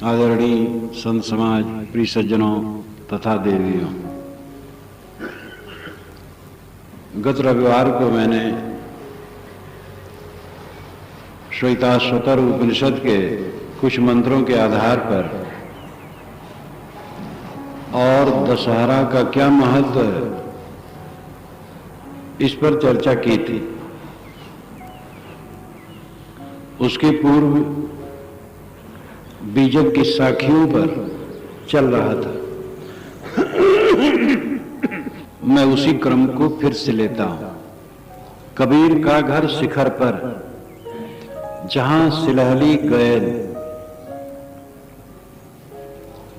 आदरणीय संत समाज, प्रिय सज्जनों तथा देवियों, गत रविवार को मैंने श्वेताश्वतर उपनिषद के कुछ मंत्रों के आधार पर और दशहरा का क्या महत्व है इस पर चर्चा की थी। उसके पूर्व बीजक की साखियों पर चल रहा था। मैं उसी क्रम को फिर से लेता हूं। कबीर का घर शिखर पर, जहां सिलहली गैल।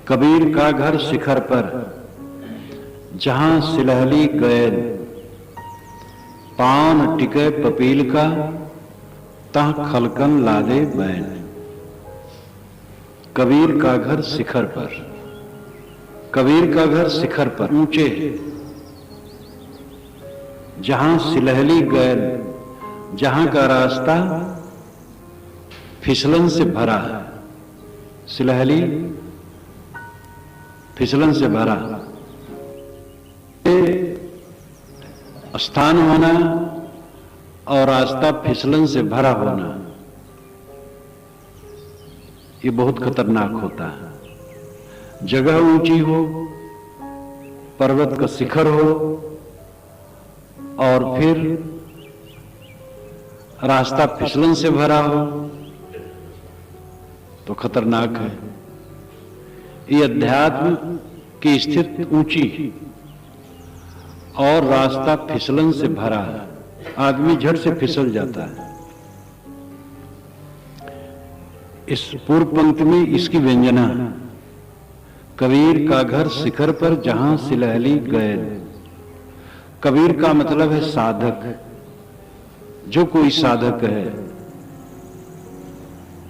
कबीर का घर शिखर पर, जहां सिलहली गैल। पान टिके पपील का, तह खलकन लादे बैन। कबीर का घर शिखर पर। कबीर का घर शिखर पर ऊंचे है, जहां सिलहली गैल, जहां का रास्ता फिसलन से भरा है। सिलहली फिसलन से भरा स्थान होना और रास्ता फिसलन से भरा होना, ये बहुत खतरनाक होता है। जगह ऊंची हो, पर्वत का शिखर हो और फिर रास्ता फिसलन से भरा हो तो खतरनाक है। ये अध्यात्म की स्थिति ऊंची और रास्ता फिसलन से भरा है, आदमी झट से फिसल जाता है। इस पूर्व पंक्ति में इसकी व्यंजना है। कबीर का घर शिखर पर, जहां सिलहली गैल। कबीर का मतलब है साधक, जो कोई साधक है।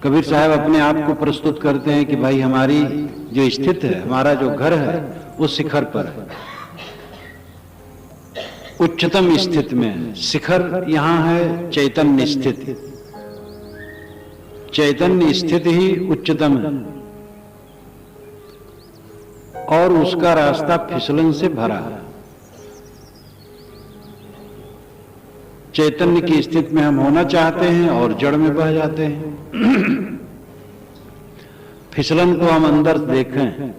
कबीर साहब अपने आप को प्रस्तुत करते हैं कि भाई हमारी जो स्थिति है, हमारा जो घर है वो शिखर पर है, उच्चतम स्थिति में। शिखर यहां है चैतन्य स्थिति। चैतन्य स्थिति ही उच्चतम है और उसका रास्ता फिसलन से भरा है। चैतन्य की स्थिति में हम होना चाहते हैं और जड़ में बह जाते हैं। फिसलन को हम अंदर देखें,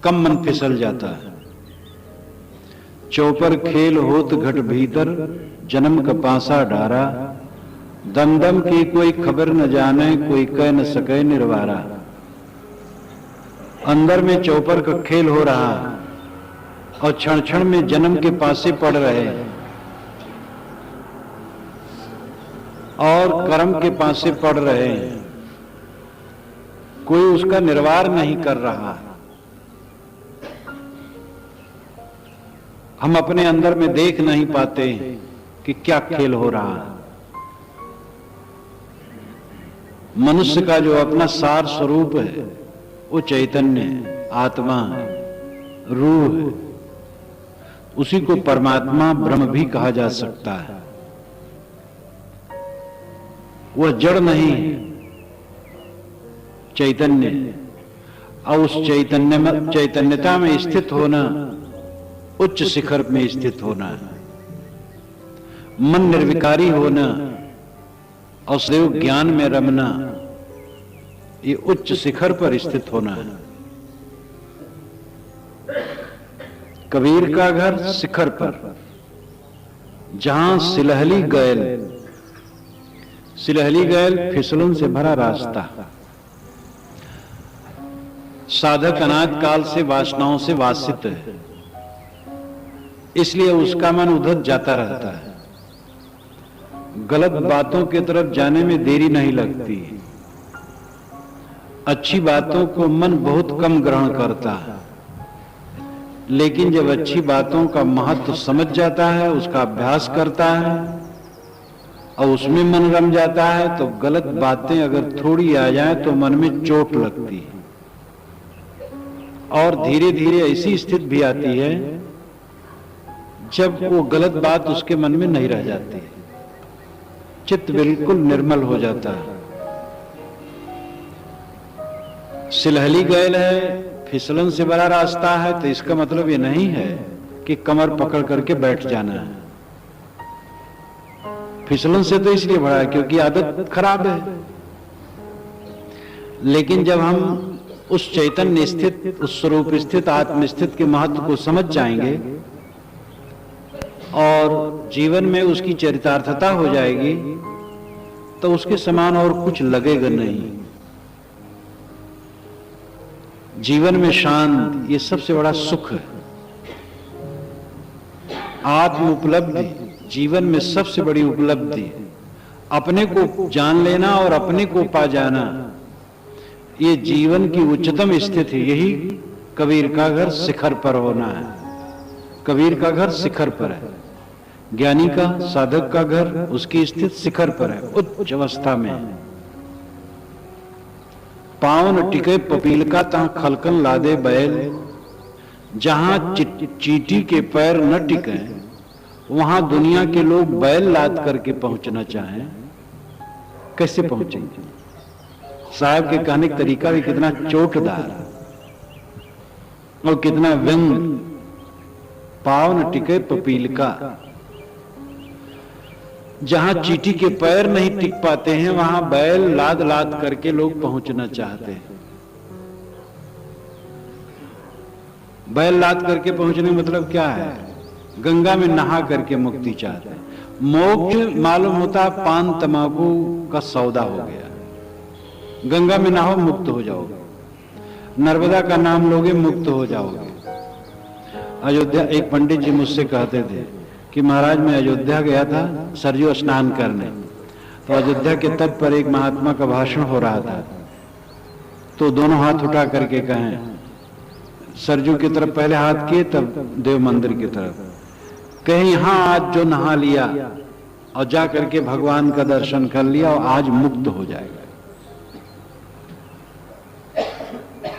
कम मन फिसल जाता है। चौपर खेल होत घट भीतर, जन्म का पासा डारा। दमदम की कोई खबर न जाने, कोई कह न सके निर्वारा। अंदर में चौपर का खेल हो रहा है और क्षण क्षण में जन्म के पासे पड़ रहे हैं और कर्म के पासे पड़ रहे हैं। कोई उसका निर्वार नहीं कर रहा। हम अपने अंदर में देख नहीं पाते कि क्या खेल हो रहा है। मनुष्य का जो अपना सार स्वरूप है वो चैतन्य है, आत्मा है, रूह है। उसी को परमात्मा ब्रह्म भी कहा जा सकता है। वह जड़ नहीं, चैतन्य। और उस चैतन्यता में स्थित होना, उच्च शिखर में स्थित होना, मन निर्विकारी होना और सदैव ज्ञान में रमना, ये उच्च शिखर पर स्थित होना है। कबीर का घर शिखर पर, जहां सिलहली गैल। सिलहली गैल फिसलन से भरा रास्ता। साधक अनाद काल से वासनाओं से वासित है, इसलिए उसका मन उधर जाता रहता है। गलत बातों की तरफ जाने में देरी नहीं लगती। अच्छी बातों को मन बहुत कम ग्रहण करता है, लेकिन जब अच्छी बातों का महत्व समझ जाता है, उसका अभ्यास करता है और उसमें मन रम जाता है, तो गलत बातें अगर थोड़ी आ जाए तो मन में चोट लगती है और धीरे धीरे ऐसी स्थिति भी आती है जब वो गलत बात उसके मन में नहीं रह जाती, चित्त बिल्कुल निर्मल हो जाता है। सिलहली गैल है, फिसलन से बड़ा रास्ता है, तो इसका मतलब ये नहीं है कि कमर पकड़ करके बैठ जाना है। फिसलन से तो इसलिए बड़ा है क्योंकि आदत खराब है। लेकिन जब हम उस चैतन्य स्थित, उस स्वरूप स्थित, आत्म स्थित के महत्व को समझ जाएंगे और जीवन में उसकी चरितार्थता हो जाएगी, तो उसके समान और कुछ लगेगा नहीं। जीवन में शांत, ये सबसे बड़ा सुख है। आत्म उपलब्धि जीवन में सबसे बड़ी उपलब्धि है। अपने को जान लेना और अपने को पा जाना, ये जीवन की उच्चतम स्थिति। यही कबीर का घर शिखर पर होना है। कबीर का घर शिखर पर है, ज्ञानी का, साधक का घर उसकी स्थिति शिखर पर है, उच्च अवस्था में है। पाँव न टिके पपील का तहाँ खलकन लादे बैल। जहां चींटी के पैर न टिके वहां दुनिया के लोग बैल लाद करके पहुंचना चाहें, कैसे पहुंचेंगे? साहब के कहने का तरीका भी कितना चोटदार और कितना व्यंग। पाँव न टिके पपील का, जहां चींटी के पैर नहीं टिक पाते हैं वहां बैल लाद लाद करके लोग पहुंचना चाहते हैं। बैल लाद करके पहुंचने का मतलब क्या है? गंगा में नहा करके मुक्ति चाहते हैं। मोक्ष मालूम होता पान तंबाकू का सौदा हो गया। गंगा में नहाओ मुक्त हो जाओगे, नर्मदा का नाम लोगे मुक्त हो जाओगे। अयोध्या, एक पंडित जी मुझसे कहते थे कि महाराज मैं अयोध्या गया था सरयू स्नान करने, तो अयोध्या के तट पर एक महात्मा का भाषण हो रहा था, तो दोनों हाथ उठा करके कहें, सरयू की तरफ पहले हाथ किए तब देव मंदिर की तरफ, कहें यहां आज जो नहा लिया और जा करके भगवान का दर्शन कर लिया और आज मुक्त हो जाएगा।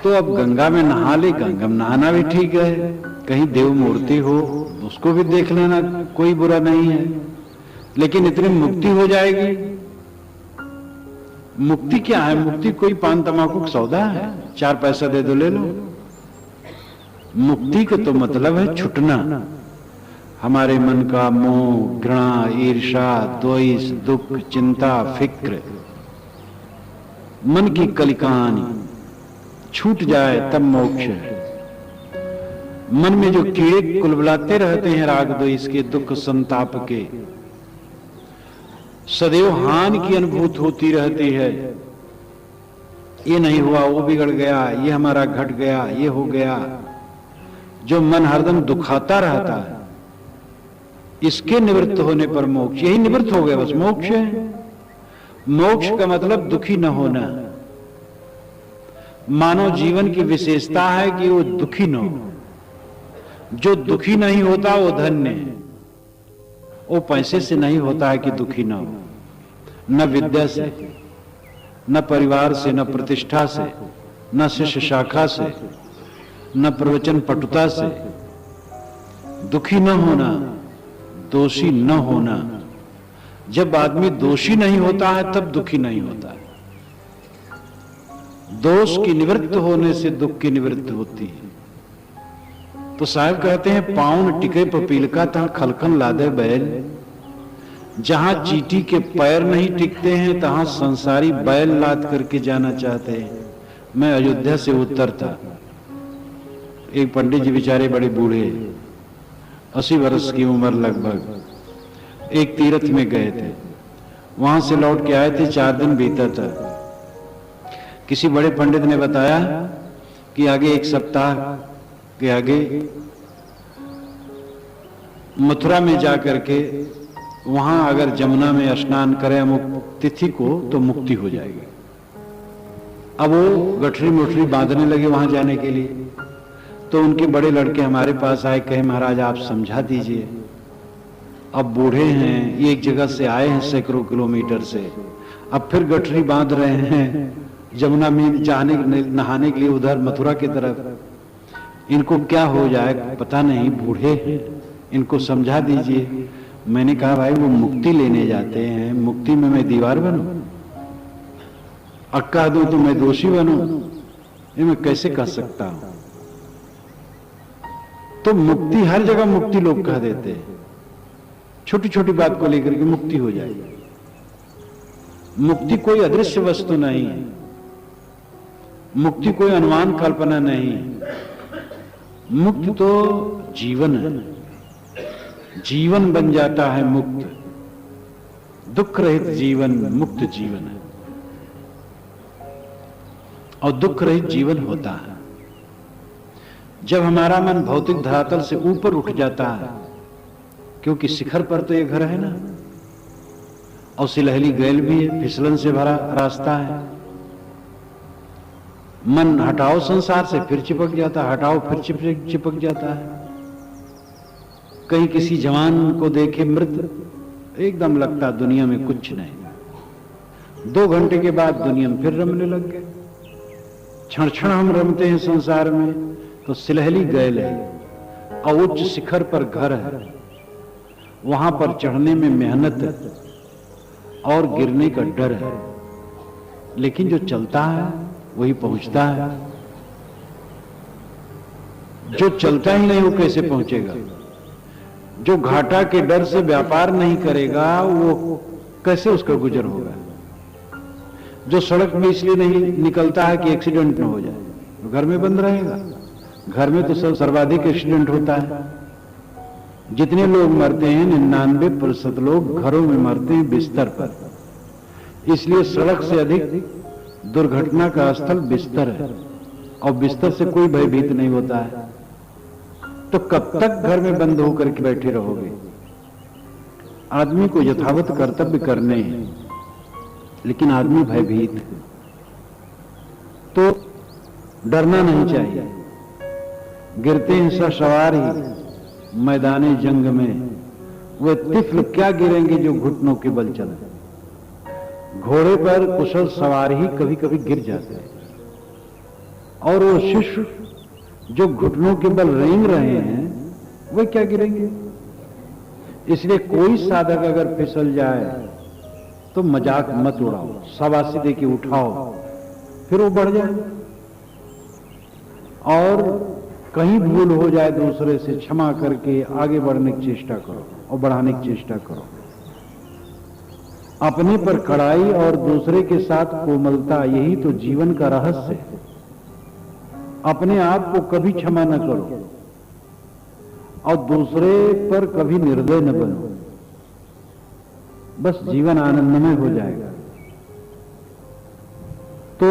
तो अब गंगा में नहा ले, गंगा में नहाना भी ठीक है, कहीं देव मूर्ति हो उसको भी देख लेना, कोई बुरा नहीं है, लेकिन इतनी मुक्ति हो जाएगी। मुक्ति क्या है? मुक्ति कोई पान तंबाकू का सौदा है, 4 पैसा दे दो ले लो। मुक्ति का तो मतलब है छुटना। हमारे मन का मोह, घृणा, ईर्ष्या, द्वेष, दुख, चिंता, फिक्र, मन की कलिकानी छूट जाए तब मोक्ष है। मन में जो कीड़े कुलबुलाते रहते हैं राग द्वेष के, दुख संताप के, सदैव हानि की अनुभूति होती रहती है। ये नहीं हुआ, वो बिगड़ गया, ये हमारा घट गया, ये हो गया, जो मन हरदम दुखाता रहता है, इसके निवृत्त होने पर मोक्ष। यही निवृत्त हो गया, बस मोक्ष है। मोक्ष का मतलब दुखी न होना। मानव जीवन की विशेषता है कि वो दुखी न हो। जो दुखी नहीं होता वो धन्य है। वो पैसे से नहीं होता है कि दुखी न हो, न विद्या से, न परिवार से, न प्रतिष्ठा से, न शिष्य शाखा से, न प्रवचन पटुता से। दुखी न होना, दोषी न होना। जब आदमी दोषी नहीं होता है तब दुखी नहीं होता है। दोष की निवृत्त होने से दुख की निवृत्ति होती है। तो साहब कहते हैं पाँव न टिके पपील का तहाँ खलकन लादे बैल। जहां चींटी के पैर नहीं टिकते हैं तहां संसारी बैल लाद करके जाना चाहते हैं। मैं अयोध्या से उत्तर था, एक पंडित जी बेचारे बड़े बूढ़े, 80 वर्ष की उम्र लगभग, एक तीर्थ में गए थे। वहां से लौट के आए थे, 4 दिन बीता था। किसी बड़े पंडित ने बताया कि आगे 1 सप्ताह के आगे मथुरा में जाकर के वहां अगर जमुना में स्नान करें अमुक तिथि को तो मुक्ति हो जाएगी। अब वो गठरी मुठरी बांधने लगे वहां जाने के लिए। तो उनके बड़े लड़के हमारे पास आए, कहे महाराज आप समझा दीजिए, अब बूढ़े हैं, ये एक जगह से आए हैं सैकड़ों किलोमीटर से, अब फिर गठरी बांध रहे हैं जमुना में जाने नहाने के लिए उधर मथुरा की तरफ, इनको क्या हो जाए पता नहीं, बूढ़े हैं, इनको समझा दीजिए। मैंने कहा भाई वो मुक्ति लेने जाते हैं, मुक्ति में मैं दीवार बनूं, अक्का दूं तो मैं दोषी बनूं? ये मैं कैसे कह सकता हूं? तो मुक्ति, हर जगह मुक्ति लोग कह देते हैं, छोटी छोटी बात को लेकर के मुक्ति हो जाएगी। मुक्ति कोई अदृश्य वस्तु नहीं है, मुक्ति कोई अनुमान कल्पना नहीं है। मुक्ति तो जीवन है, जीवन बन जाता है मुक्त। दुख रहित जीवन मुक्त जीवन है, और दुख रहित जीवन होता है जब हमारा मन भौतिक धरातल से ऊपर उठ जाता है, क्योंकि शिखर पर तो ये घर है ना, और सिलहली गैल भी है, फिसलन से भरा रास्ता है। मन हटाओ संसार से फिर चिपक जाता है, हटाओ फिर चिपक जाता है। कहीं किसी जवान को देखे मृत, एकदम लगता दुनिया में कुछ नहीं। 2 घंटे के बाद दुनिया में फिर रमने लग गए। क्षण क्षण हम रमते हैं संसार में, तो सिलहली गैल है और उच्च शिखर पर घर है, वहां पर चढ़ने में मेहनत है और गिरने का डर है, लेकिन जो चलता है वही पहुंचता है। जो चलता ही नहीं वो कैसे पहुंचेगा? जो घाटा के डर से व्यापार नहीं करेगा वो कैसे उसका गुजर होगा? जो सड़क में इसलिए नहीं निकलता है कि एक्सीडेंट न हो जाए, तो घर में बंद रहेगा। घर में तो सर्वाधिक एक्सीडेंट होता है। जितने लोग मरते हैं 99% लोग घरों में मरते हैं, बिस्तर पर। इसलिए सड़क से अधिक दुर्घटना का स्थल बिस्तर है, और बिस्तर से कोई भयभीत नहीं होता है। तो कब तक घर में बंद होकर के बैठे रहोगे? आदमी को यथावत कर्तव्य करने हैं, लेकिन आदमी भयभीत है, तो डरना नहीं चाहिए। गिरते हैं सवार ही मैदाने जंग में, वे तिफल क्या गिरेंगे जो घुटनों के बल चले। घोड़े पर कुशल सवार ही कभी कभी गिर जाते हैं, और वो शिष्य जो घुटनों के बल रेंग रहे हैं वे क्या गिरेंगे? इसलिए कोई साधक अगर फिसल जाए तो मजाक मत उड़ाओ, शाबाशी दे के उठाओ, फिर वो बढ़ जाए। और कहीं भूल हो जाए दूसरे से क्षमा करके आगे बढ़ने की चेष्टा करो और बढ़ाने की चेष्टा करो। अपने पर कड़ाई और दूसरे के साथ कोमलता, यही तो जीवन का रहस्य है। अपने आप को कभी क्षमा न करो और दूसरे पर कभी निर्दय न बनो, बस जीवन आनंदमय हो जाएगा। तो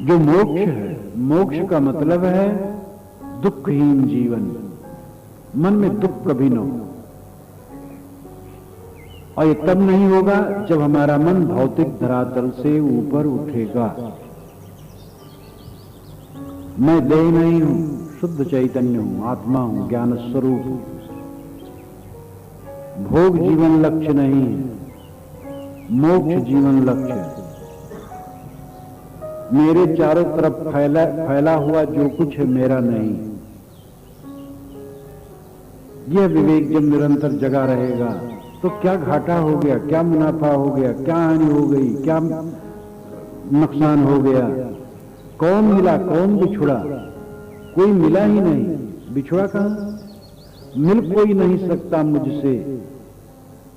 जो मोक्ष है, मोक्ष का मतलब है दुखहीन जीवन। मन में दुख कभी न हो, और ये तब नहीं होगा जब हमारा मन भौतिक धरातल से ऊपर उठेगा। मैं देह नहीं हूं, शुद्ध चैतन्य हूं, आत्मा हूं, ज्ञान स्वरूप हूं। भोग जीवन लक्ष्य नहीं है, मोक्ष जीवन लक्ष्य है। मेरे चारों तरफ फैला हुआ जो कुछ है मेरा नहीं। यह विवेक जब निरंतर जगा रहेगा तो क्या घाटा हो गया, क्या मुनाफा हो गया, क्या हानि हो गई, क्या नुकसान हो गया, कौन मिला कौन बिछुड़ा? कोई मिला ही नहीं, बिछुड़ा कहां? मिल कोई नहीं सकता मुझसे।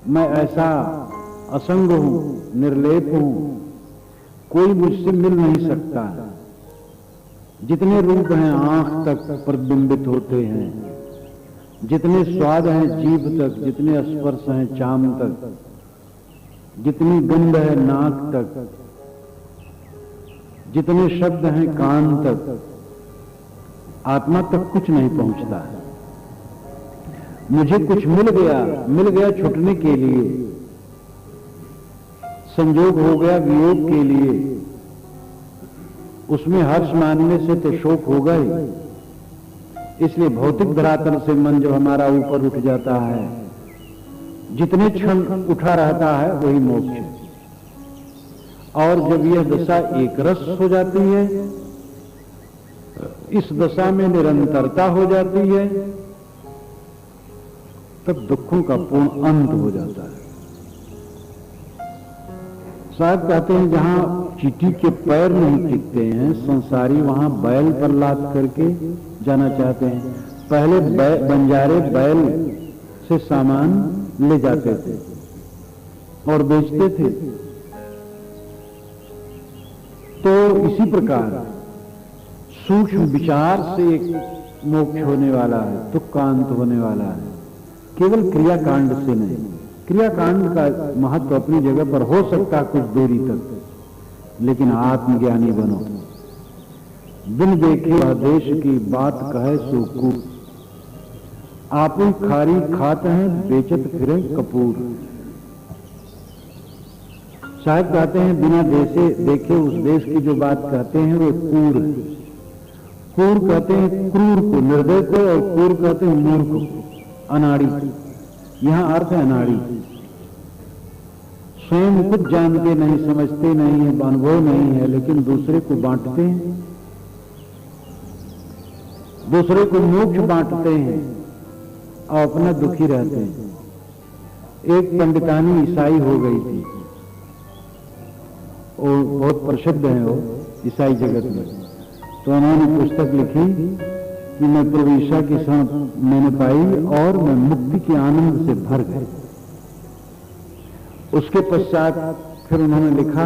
मैं ऐसा असंग हूं, निर्लेप हूं, कोई मुझसे मिल नहीं सकता। जितने रूप हैं आंख तक प्रतिबिंबित होते हैं, जितने स्वाद हैं जीभ तक, जितने स्पर्श हैं चाम तक, जितनी गंध है नाक तक, जितने शब्द हैं कान तक, आत्मा तक कुछ नहीं पहुंचता है। मुझे कुछ मिल गया छूटने के लिए, संजोग हो गया वियोग के लिए, उसमें हर्ष मानने से तो शोक होगा ही। इसलिए भौतिक धरातल से मन जो हमारा ऊपर उठ जाता है, जितने क्षण उठा रहता है वही मोक्ष है। और जब यह दशा एक रस हो जाती है, इस दशा में निरंतरता हो जाती है, तब दुखों का पूर्ण अंत हो जाता है। शायद कहते हैं जहां चींटी के पैर नहीं टिकते हैं, संसारी वहां बैल पर लाद करके जाना चाहते हैं। पहले बंजारे बैल से सामान ले जाते थे और बेचते थे। तो इसी प्रकार सूक्ष्म विचार से एक मोक्ष होने वाला है, तुक्कांत होने वाला है, केवल क्रियाकांड से नहीं। क्रियाकांड का महत्व अपनी जगह पर हो सकता कुछ दूरी तक, लेकिन आत्मज्ञानी बनो। बिन देखे वह देश की बात कहे सो कूट, आप खारी खात हैं बेचत फिरे कपूर। साहब कहते हैं बिना देखे उस देश की जो बात कहते हैं वो कूर। कूर कहते हैं क्रूर को, निर्दय को, और कूर कहते हैं मूर्ख को, अनाड़ी। यहां अर्थ है अनाड़ी। स्वयं कुछ जानते नहीं, समझते नहीं है, अनुभव नहीं है, लेकिन दूसरे को बांटते हैं, दूसरे को मोक्ष बांटते हैं और अपना दुखी रहते हैं। एक पंडितानी ईसाई हो गई थी, वो बहुत प्रसिद्ध है वो ईसाई जगत में। तो उन्होंने पुस्तक लिखी कि मैं प्रभु ईसा की शरण मैंने पाई और मैं मुक्ति के आनंद से भर गई। उसके पश्चात फिर उन्होंने लिखा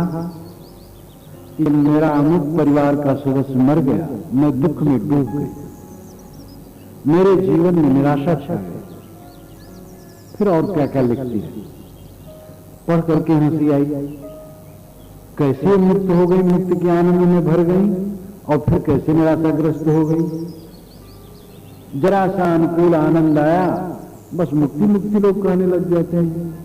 कि मेरा अमुक परिवार का सदस्य मर गया, मैं दुख में डूब गई, मेरे जीवन में निराशा छा गई। फिर और क्या क्या लिखती है, पढ़ करके हंसी आई। कैसे मुक्त हो गई, मुक्ति के आनंद में भर गई, और फिर कैसे निराशाग्रस्त हो गई। जरा सा अनुकूल आनंद आया, बस मुक्ति मुक्ति लोग कहने लग जाते हैं।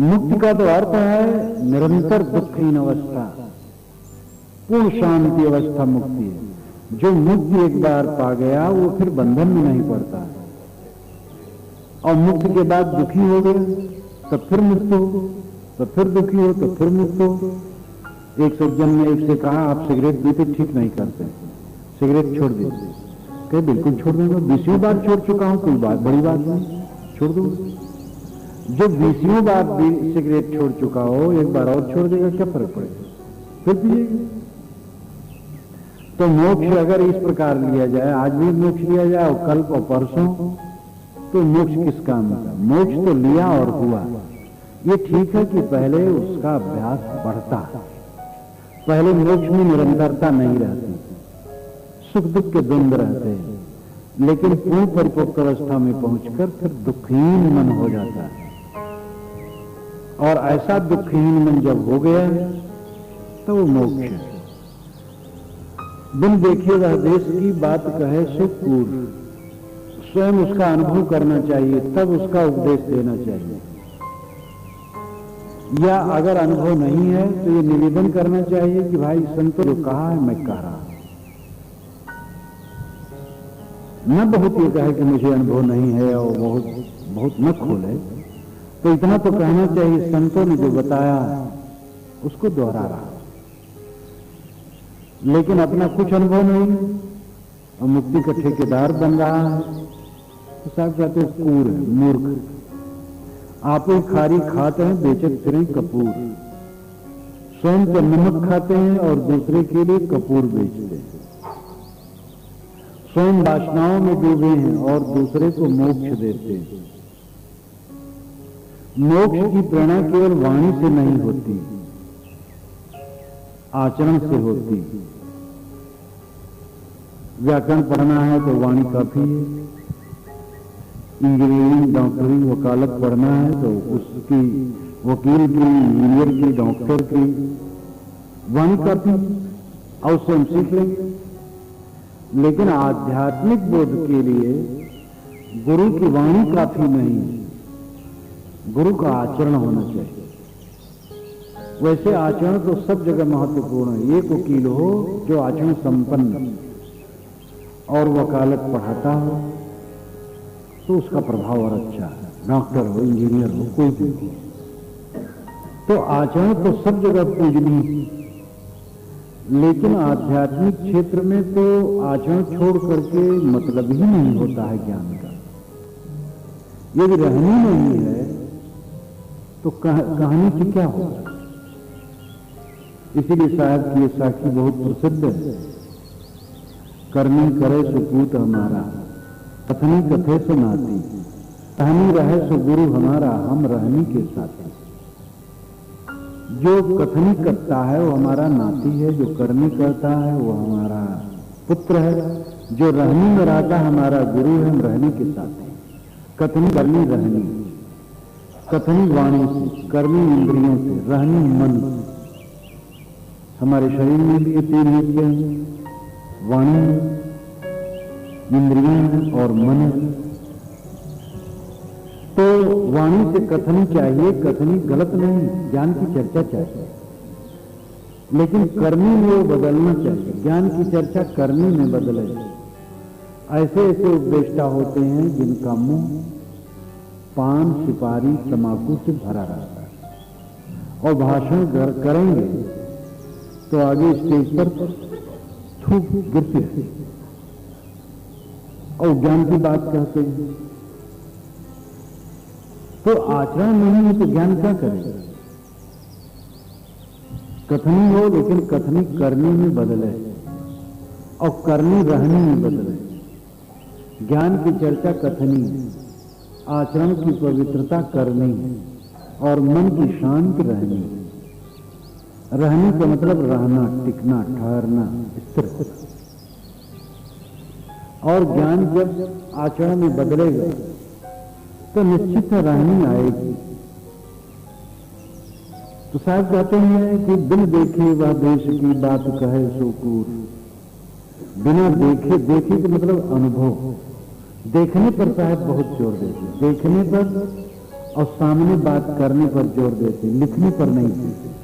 मुक्ति का तो अर्थ है निरंतर दुखहीन अवस्था, पूर्ण शांति अवस्था मुक्ति है। जो मुक्ति एक बार पा गया वो फिर बंधन में नहीं पड़ता, और मुक्ति के बाद दुखी हो गया तब फिर मुक्त हो, तब फिर दुखी हो, तब फिर मुक्त हो। एक सज्जन ने एक से कहा आप सिगरेट पीते ठीक नहीं करते, सिगरेट छोड़ दीजिए। कहे बिल्कुल छोड़ दूंगा, 20वीं बार छोड़ चुका हूं, कोई बात बड़ी बात नहीं, छोड़ दो। जो 20वीं बार भी सिगरेट छोड़ चुका हो, एक बार और छोड़ देगा, क्या फर्क पड़ेगा, फिर पिएगा। तो मोक्ष अगर इस प्रकार लिया जाए, आज भी मोक्ष लिया जाए और कल और परसों, तो मोक्ष किस काम का? मोक्ष तो लिया और हुआ। ये ठीक है कि पहले उसका अभ्यास बढ़ता है, पहले मोक्ष में निरंतरता नहीं रहती, सुख दुख के द्वंद रहते हैं, लेकिन पूर्ण परिपक्व अवस्था में पहुंचकर फिर दुखहीन मन हो जाता है। और ऐसा दुखहीन मन जब हो गया तो वो मोक्ष है। बिन देखे वह देश की बात कहे सो कूर, स्वयं उसका अनुभव करना चाहिए, तब उसका उपदेश देना चाहिए। या अगर अनुभव नहीं है तो ये निवेदन करना चाहिए कि भाई संतो जो कहा है मैं कह रहा हूं। न बहुत ये कहे कि मुझे अनुभव नहीं है और बहुत न खोले, तो इतना तो कहना चाहिए संतों ने जो बताया उसको दोहरा रहा। लेकिन अपना कुछ अनुभव नहीं और मुक्ति का ठेकेदार बन रहा है, तो साहब कहते हैं कूर है, मूर्ख। आप ही खारी खाते हैं बेचत फिरें कपूर, स्वयं तो नमक खाते हैं और दूसरे के लिए कपूर बेचते हैं। स्वयं वासनाओं में डूबे हैं और दूसरे को मोक्ष देते हैं। मोक्ष की प्रेरणा केवल वाणी से नहीं होती, आचरण से होती। व्याकरण पढ़ना है तो वाणी काफी है, इंजीनियरिंग डॉक्टरी वकालत पढ़ना है तो उसकी वकील की, इंजीनियर की, डॉक्टर की वाणी काफी, और उससे हम सीख लेंगे। लेकिन आध्यात्मिक बोध के लिए गुरु की वाणी काफी नहीं, गुरु का आचरण होना चाहिए। वैसे आचरण तो सब जगह महत्वपूर्ण है। एक वकील हो जो आचरण संपन्न और वकालत पढ़ाता हो तो उसका प्रभाव और अच्छा है। डॉक्टर हो, इंजीनियर हो, कोई भी हो, तो आचरण तो सब जगह पूजनीय। लेकिन आध्यात्मिक क्षेत्र में तो आचरण छोड़ करके मतलब ही नहीं होता है ज्ञान का। यदि रहनी नहीं है तो कहानी की क्या होगा? इसीलिए साहब की ये साखी बहुत प्रसिद्ध है। करनी करे सुपूत हमारा, कथनी कथे से नाती, कहनी रहे सो गुरु हमारा, हम रहनी के साथी। जो कथनी करता है वो हमारा नाती है, जो करनी करता है वो हमारा पुत्र है, जो रहनी में रहता हमारा गुरु है, हम रहने के साथ हैं। कथनी करनी रहनी, कथनी वाणी से, करनी इंद्रियों से, रहनी मन से। हमारे शरीर में भी ये तीन हिस्से हैं, वाणी, इंद्रियां और मन। तो वाणी से कथनी चाहिए, कथनी गलत नहीं, ज्ञान की चर्चा चाहिए, लेकिन करनी में वो बदलना चाहिए। ज्ञान की चर्चा करनी में बदले। ऐसे ऐसे उपदेष्टा होते हैं जिनका मुंह पान, सुपारी, तंबाकू से भरा रहता है और भाषण करेंगे तो आगे स्टेज पर थूक गिरती है और ज्ञान की बात कहते हैं। तो आचरण नहीं है तो ज्ञान क्या करेगा? कथनी हो लेकिन कथनी करनी में बदले और करनी रहनी में बदले। ज्ञान की चर्चा कथनी, आचरण की पवित्रता करनी और मन की शांति रहनी। रहने का मतलब रहना, टिकना, ठहरना, स्थिर होना। और ज्ञान जब आचरण में बदलेगा तो निश्चित रहनी आएगी। तो साहब कहते हैं कि बिन देखे वह देश की बात कहे सो कूर। बिना देखे, देखे का मतलब अनुभव। देखने पर साहब बहुत जोर देते, देखने पर और सामने बात करने पर जोर देते, लिखने पर नहीं देते।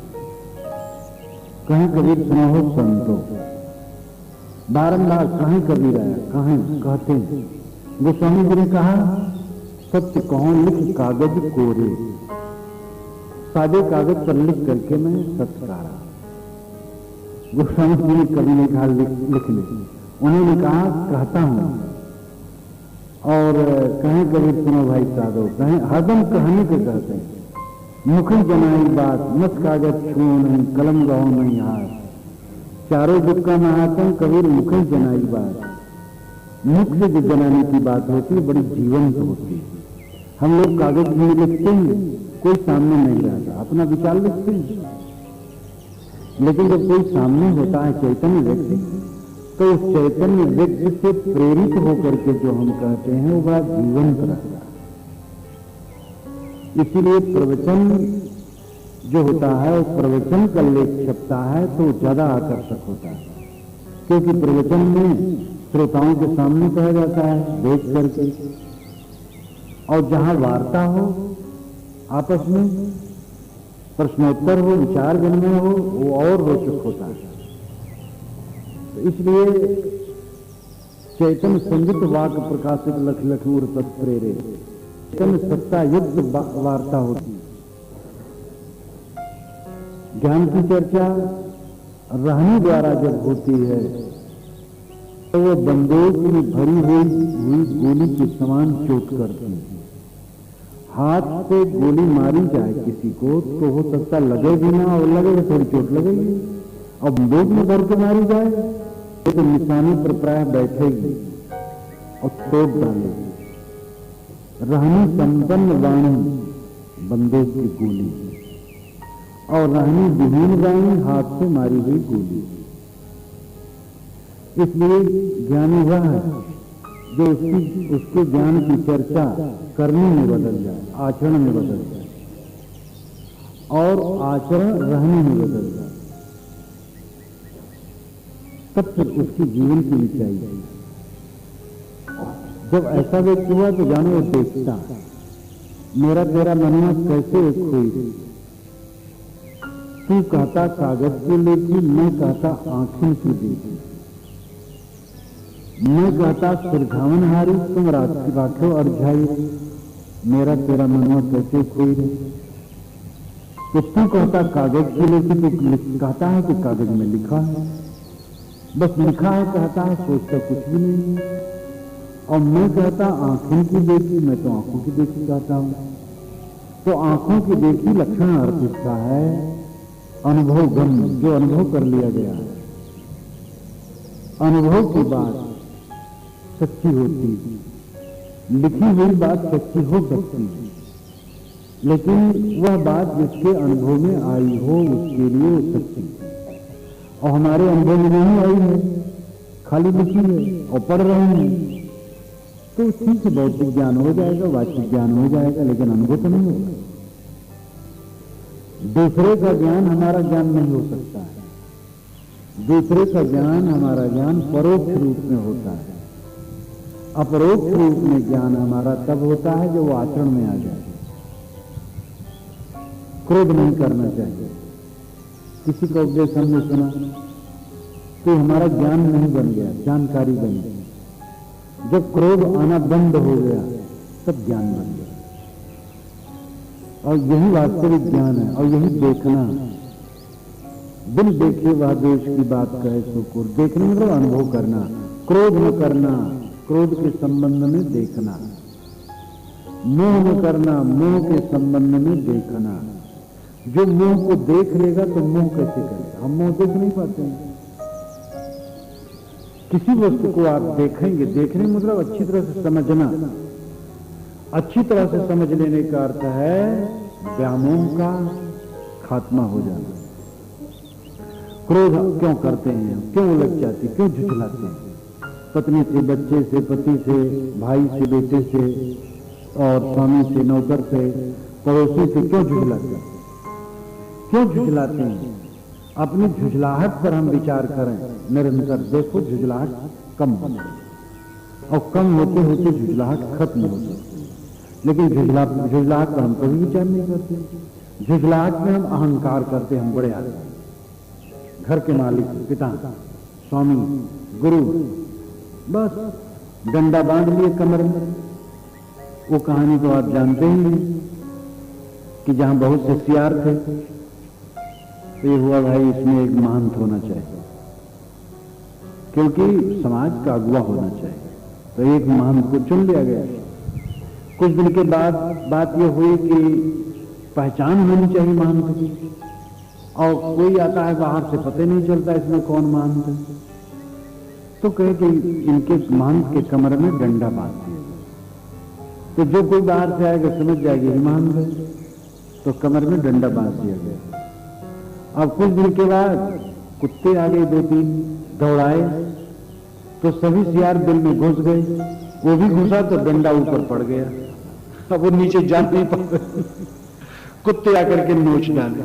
कहीं कबीर सुना हो संतो, बारंबार कहीं कबीर आया, कहीं कहते हैं। गोस्वामी जी ने कहा सत्य कहो लिख कागज कोरे, सादे कागज पर लिख करके मैं सत्य कहा। गोस्वामी जी ने कभी नहीं कहा लिखने, उन्होंने कहा कहता हूं। और कहीं कभी सुनो भाई साधो, कहीं हरदम कहने के कहते हैं। मुखी जनाई बात, मत कागज छुओ नहीं, कलम गहो नहीं हाथ। चारों दुख का महात्म कबीर मुखी जनाई बात। मुख से जो जनाने की बात होती है बड़ी जीवंत होती है। हम लोग कागज में लिखते हैं, कोई सामने नहीं रहता, अपना विचार लिखते हैं। लेकिन जब कोई सामने होता है चैतन्य व्यक्ति, तो उस चैतन्य व्यक्ति से प्रेरित होकर के जो हम कहते हैं वो बड़ा जीवंत रहता है। इसीलिए प्रवचन जो होता है वो प्रवचन का लेख छपता है तो ज्यादा आकर्षक होता है, क्योंकि प्रवचन में श्रोताओं के सामने कहा जाता है देख करके। और जहां वार्ता हो, आपस में प्रश्नोत्तर हो, विचार विनिमय हो, वो और रोचक होता है। तो इसलिए चैतन्य संयुक्त वाक प्रकाशित लख लखूर तत्प्रेरे, चैतन्य सत्ता युक्त वार्ता होती। ज्ञान की चर्चा रहने द्वारा जब होती है तो वो बंदूक में भरी हुई गोली के समान चोट करती है। हाथ से गोली मारी जाए किसी को तो हो सकता लगे भी ना, और लगेगा थोड़ी चोट लगेगी। और बंदूक में भर के मारी जाए तो निशाने पर प्राय बैठेगी और तोड़ डालेगी। रहनी संपन्न वाणी बंदूक की गोली, और रहनी विहीन वाणी हाथ से मारी हुई गोली। इसलिए ज्ञानी वह है जो उसके ज्ञान की चर्चा करने में बदल जाए, आचरण में बदल जाए, और आचरण रहने में बदल जाए। तब फिर उसकी जीवन की ऊंचाई है। जब ऐसा व्यक्ति हुआ तो जानो वो देखता मेरा तेरा मनुआ कैसे एक हुई। तू कहता कागज की लेखी, मैं कहता आंखें की देखी। मैं कहता सुरघावन हारी, तुम राखो अर्झाई। मेरा तेरा मनुआ कैसे खोई रे। तो तू कहता कागज की लेखी, तो कहता है कि कागज में लिखा है, बस लिखा है कहता है, सोचता कुछ भी नहीं है। और मैं कहता आंखें की देखी, मैं तो आंखों की देखी कहता हूं। तो आंखों की देखी लक्षण अर्थ इसका है अनुभव गम जो अनुभव कर लिया गया, अनुभव की बात सच्ची होती, लिखी हुई बात सच्ची हो सकती, लेकिन वह बात जिसके अनुभव में आई हो उसके लिए सच्ची, और हमारे अनुभव में नहीं आई है, खाली लिखी है और पढ़ रहे हैं, तो ठीक है, बौद्धिक ज्ञान हो जाएगा, वाचिक ज्ञान हो जाएगा, लेकिन अनुभव तो नहीं होगा। दूसरे का ज्ञान हमारा ज्ञान नहीं हो सकता है। दूसरे का ज्ञान हमारा ज्ञान परोक्ष रूप में होता है। अपरोक्ष रूप में ज्ञान हमारा तब होता है जब वो आचरण में आ जाए। क्रोध नहीं करना चाहिए। किसी का उपदेश हमने सुना तो हमारा ज्ञान नहीं बन गया, जानकारी बन गई। जब क्रोध आना बंद हो गया तब ज्ञान बन गया। और यही वास्तविक ज्ञान है, और यही देखना। बिन देखे वह देश की बात कहे सुकुर। देखने मतलब अनुभव करना, क्रोध न करना, क्रोध के संबंध में देखना, मोह न करना, मोह के संबंध में देखना। जो मोह को देख लेगा तो मोह कैसे करेगा? हम मोह देख नहीं पाते हैं। किसी वस्तु को आप देखेंगे, देखने मतलब अच्छी तरह से समझना। अच्छी तरह से समझ लेने का अर्थ है व्यामोह का खात्मा हो जाना। क्रोध क्यों करते हैं, क्यों उलझ जाते, क्यों झुठलाते हैं? पत्नी से, बच्चे से, पति से, भाई से, बेटे से, और स्वामी से, नौकर से, पड़ोसी से क्यों झुठलाते हैं? क्यों झुठलाते हैं? अपनी झुठलाहट पर हम विचार करें निरंतर। देखो झुठलाहट कम हो, और कम होते होते झुठलाहट खत्म हो सकती। लेकिन झुठलाहट पर हम कभी विचार नहीं करते। झुठलाहट में हम अहंकार करते, हम बड़े आदमी, घर के मालिक, पिता, स्वामी, गुरु, बस डंडा बांध लिए कमर में। वो कहानी तो आप जानते ही हैं कि जहां बहुत से सियार थे तो ये हुआ भाई इसमें एक महंत होना चाहिए, क्योंकि समाज का अगुवा होना चाहिए। तो एक महंत को चुन लिया गया। कुछ दिन के बाद बात यह हुई कि पहचान होनी चाहिए महंत की, और कोई आता है बाहर से, पता नहीं चलता इसमें कौन महंत है। तो कहे कि इनके महंत के कमर में डंडा बांध दिया। तो जो कोई बाहर से आएगा समझ जाएगी महंत है, तो कमर में डंडा बांध दिया गया। अब कुछ दिन के बाद कुत्ते आ गए, 2-3 दौड़ाए, तो सभी सियार बिल में घुस गए। वो भी घुसा तो डंडा ऊपर पड़ गया। अब वो नीचे जा नहीं पाते, कुत्ते आकर के नोच डाले।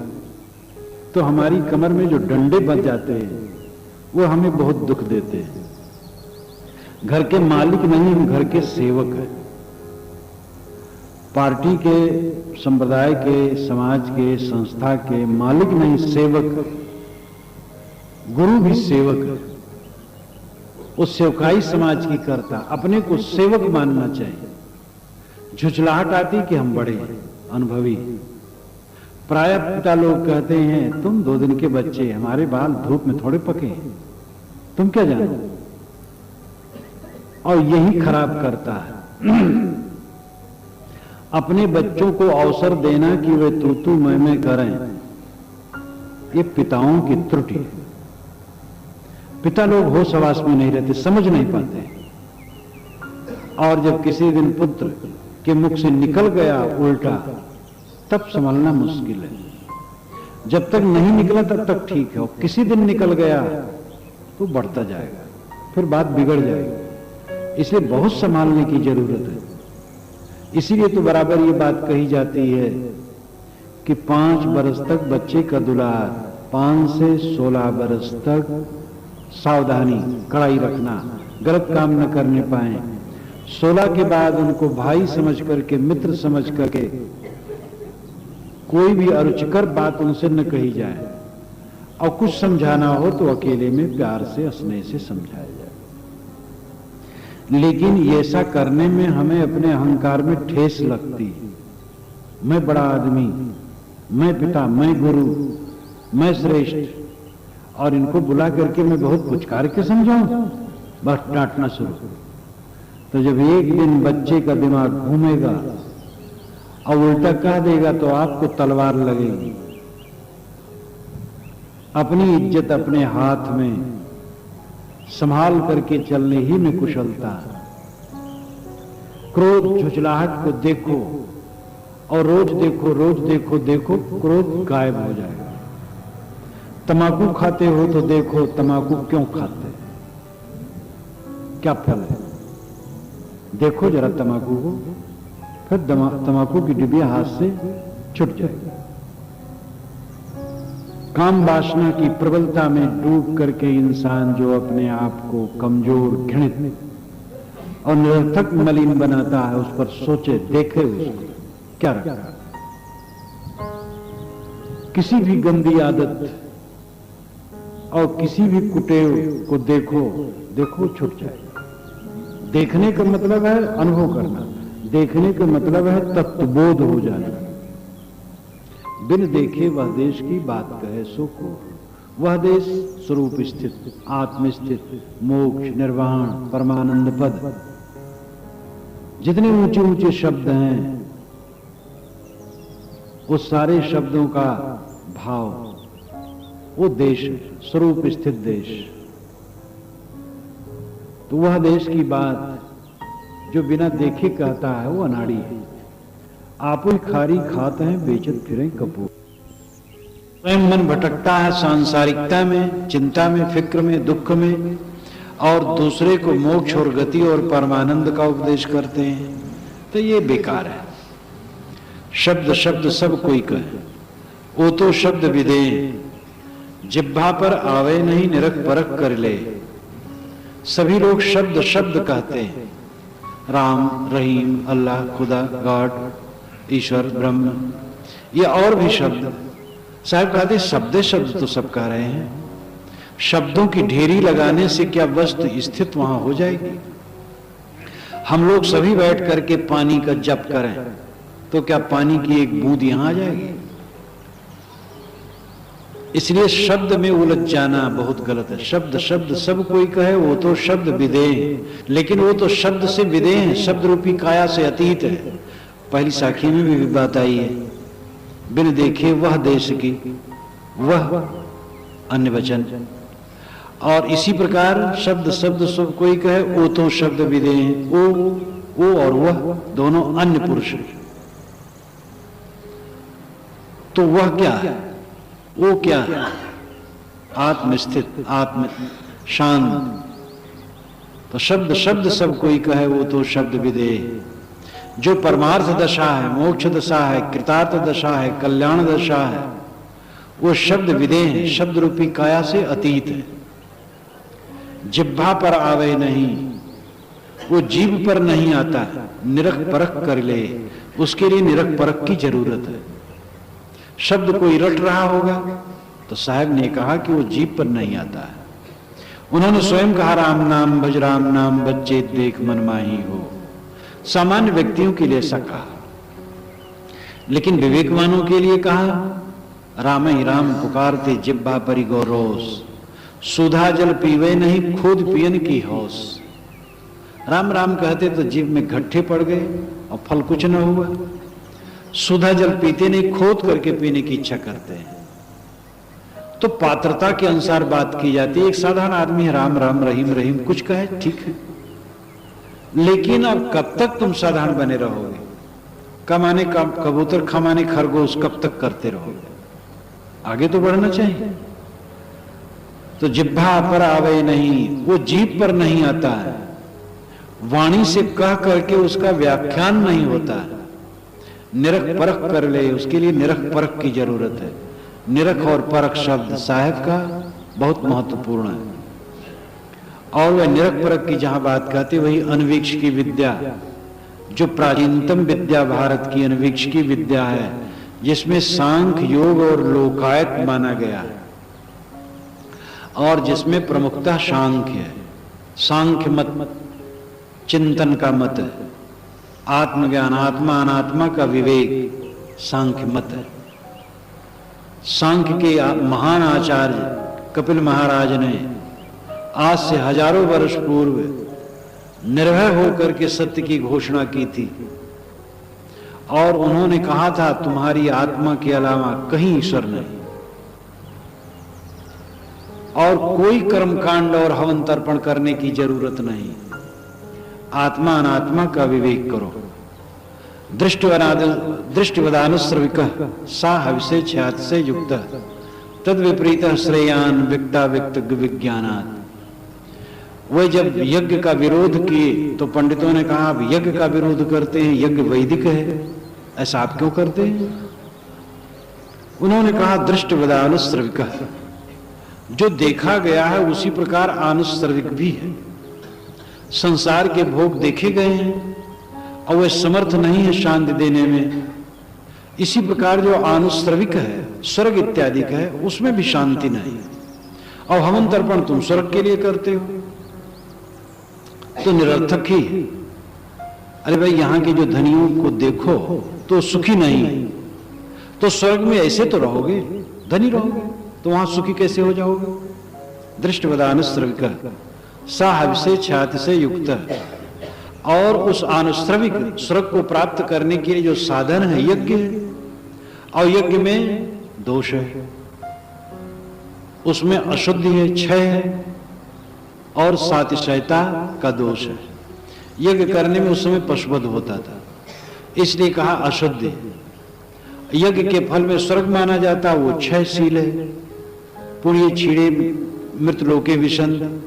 तो हमारी कमर में जो डंडे बच जाते हैं वो हमें बहुत दुख देते हैं। घर के मालिक नहीं, हम घर के सेवक हैं। पार्टी के, संप्रदाय के, समाज के, संस्था के मालिक नहीं, सेवक। गुरु भी सेवक है। उस सेवकाई समाज की करता, अपने को सेवक मानना चाहिए। झुचलाहट आती कि हम बड़े अनुभवी। प्राय पिता लोग कहते हैं तुम 2 दिन के बच्चे, हमारे बाल धूप में थोड़े पके, तुम क्या जानो? और यही खराब करता है। अपने बच्चों को अवसर देना कि वे तू मैं करें, ये पिताओं की त्रुटि है। पिता लोग होश हवास में नहीं रहते, समझ नहीं पाते। और जब किसी दिन पुत्र के मुख से निकल गया उल्टा, तब संभलना मुश्किल है। जब तक नहीं निकला तब तक ठीक है, और किसी दिन निकल गया तो बढ़ता जाएगा, फिर बात बिगड़ जाएगी। इसलिए बहुत संभालने की जरूरत है। इसीलिए तो बराबर ये बात कही जाती है कि 5 बरस तक बच्चे का दुलार, 5 से 16 बरस तक सावधानी, कड़ाई रखना, गलत काम न करने पाए। 16 के बाद उनको भाई समझ करके, मित्र समझ करके कोई भी अरुचिकर बात उनसे न कही जाए, और कुछ समझाना हो तो अकेले में प्यार से, स्नेह से समझाया जाए। लेकिन ऐसा करने में हमें अपने अहंकार में ठेस लगती है। मैं बड़ा आदमी, मैं पिता, मैं गुरु, मैं श्रेष्ठ, और इनको बुला करके मैं बहुत पुचकार के समझाऊं, बस डांटना शुरू। तो जब एक दिन बच्चे का दिमाग घूमेगा और उल्टा कह देगा तो आपको तलवार लगेगी। अपनी इज्जत अपने हाथ में संभाल करके चलने ही में कुशलता। क्रोध झुंझलाहट को देखो और रोज देखो, रोज देखो, देखो क्रोध गायब हो जाएगा। तंबाकू खाते हो तो देखो तंबाकू क्यों खाते, क्या फल है, देखो जरा तंबाकू को, फिर तंबाकू की डिबिया हाथ से छूट जाएगी। काम वासना की प्रबलता में डूब करके इंसान जो अपने आप को कमजोर, घृणित और निरर्थक मलिन बनाता है, उस पर सोचे, देखे उसको क्या रखा। किसी भी गंदी आदत और किसी भी कुटेव को देखो, देखो छूट जाए। देखने का मतलब है अनुभव करना, देखने का मतलब है तत्वबोध हो जाना। बिन देखे वह देश की बात कहे सो को, वह देश स्वरूप स्थित, आत्म स्थित, मोक्ष, निर्वाण, परमानंद पद, जितने ऊंचे ऊंचे शब्द हैं उस सारे शब्दों का भाव वो देश, स्वरूप स्थित देश। तो वह देश की बात जो बिना देखे कहता है वो अनाड़ी है। आप ही खारी खाते हैं, बेचत फिरें कपूर। स्वयं मन भटकता है सांसारिकता में, चिंता में, फिक्र में, दुख में, और दूसरे को मोक्ष और गति और परमानंद का उपदेश करते हैं, तो ये बेकार है। शब्द शब्द सब कोई कहे, वो तो शब्द विदे, जिह्वा पर आवे नहीं निरख परख कर ले। सभी लोग शब्द शब्द कहते हैं, राम, रहीम, अल्लाह, खुदा, गॉड, ईश्वर, ब्रह्म, ये और भी शब्द। साहब कहते शब्द शब्द तो सब कह रहे हैं, शब्दों की ढेरी लगाने से क्या वस्तु स्थित वहां हो जाएगी। हम लोग सभी बैठ करके पानी का जप करें तो क्या पानी की एक बूंद यहां आ जाएगी। इसलिए शब्द में उलझ जाना बहुत गलत है। शब्द शब्द सब कोई कहे, वो तो शब्द विदे हैं, लेकिन वो तो शब्द से विदे हैं, शब्द रूपी काया से अतीत है। पहली साखी में भी बात आई है, बिन देखे वह देश की, वह अन्य वचन। और इसी प्रकार शब्द शब्द सब कोई कहे, वो तो शब्द विदे हैं, वो और वह दोनों अन्य पुरुष हैं। तो वह क्या है, वो क्या है, आत्मस्थित, आत्म शांत। तो शब्द शब्द सब कोई कहे, वो तो शब्द विदे। जो परमार्थ दशा है, मोक्ष दशा है, कृतार्थ दशा है, कल्याण दशा है, वो शब्द विदे हैं, शब्द रूपी काया से अतीत है। जिह्वा पर आवे नहीं, वो जीभ पर नहीं आता, निरख परख कर ले, उसके लिए निरख परख की जरूरत है। शब्द कोई रट रहा होगा तो साहब ने कहा कि वो जीभ पर नहीं आता है। उन्होंने स्वयं कहा, राम नाम भज, राम नाम बच्चे देख मन माही हो। सामान्य व्यक्तियों के लिए ऐसा कहा, लेकिन विवेकवानों के लिए कहा, राम ही राम पुकारते जिब्बा परि गौरोस, सुधा जल पीवे नहीं खुद पियन की होश। राम राम कहते तो जीभ में घट्टे पड़ गए और फल कुछ न हुआ। सुधा जल पीते नहीं, खोद करके पीने की इच्छा करते हैं। तो पात्रता के अनुसार बात की जाती है। एक साधारण आदमी है, राम राम रहीम रहीम कुछ कहे, ठीक है, लेकिन अब कब तक तुम साधारण बने रहोगे? कमाने कबूतर, खमाने खरगोश कब तक करते रहोगे? आगे तो बढ़ना चाहिए। तो जिह्वा पर आवे नहीं, वो जीभ पर नहीं आता है। वाणी से कह करके उसका व्याख्यान नहीं होता है। निरख परख कर ले, उसके लिए निरख परख की जरूरत है। निरख और परख शब्द साहब का बहुत महत्वपूर्ण है। और वह निरख परख की जहां बात कहते, वही अनवीक्ष की विद्या, जो प्राचीनतम विद्या भारत की अनवीक्ष की विद्या है, जिसमें सांख्य, योग और लोकायत माना गया है, और जिसमें प्रमुखता सांख्य है। सांख्य मत चिंतन का मत है, आत्मज्ञान, आत्मा अनात्मा का विवेक सांख्य मत है। सांख्य के महान आचार्य कपिल महाराज ने आज से हजारों वर्ष पूर्व निर्भय होकर के सत्य की घोषणा की थी, और उन्होंने कहा था, तुम्हारी आत्मा के अलावा कहीं ईश्वर नहीं। और कोई कर्मकांड और हवन तर्पण करने की जरूरत नहीं। आत्मा अनात्मा का विवेक करो। दृष्टिवदानुश्रविक सा हविषे ख्यात से युक्त तद विपरीत श्रेयान विक्ता विक्त विज्ञानात्। वह जब यज्ञ का विरोध किए तो पंडितों ने कहा आप यज्ञ का विरोध करते हैं, यज्ञ वैदिक है, ऐसा आप क्यों करते हैं? उन्होंने कहा दृष्टिवदानुश्रविक, जो देखा गया है उसी प्रकार आनुश्रविक भी है। संसार के भोग देखे गए हैं और वे समर्थ नहीं है शांति देने में। इसी प्रकार जो आनुश्रविक है, स्वर्ग इत्यादि का है, उसमें भी शांति नहीं। और हवन तर्पण तुम स्वर्ग के लिए करते हो तो निरर्थक ही है। अरे भाई यहां के जो धनियों को देखो तो सुखी नहीं, तो स्वर्ग में ऐसे तो रहोगे, धनी रहोगे, तो वहां सुखी कैसे हो जाओगे? दृष्टिवदानुश्रविक सा हविषे ख्याति से युक्त। और उस आनुश्रविक स्वर्ग को प्राप्त करने के लिए जो साधन है यज्ञ है, और यज्ञ में दोष है, उसमें अशुद्धि है, क्षय है और सातिशयता का दोष है। यज्ञ करने में उस समय पशुवध होता था, इसलिए कहा अशुद्धि। यज्ञ के फल में स्वर्ग माना जाता, वो क्षयशील है। पुण्य क्षीणे मृतलोके विशंद,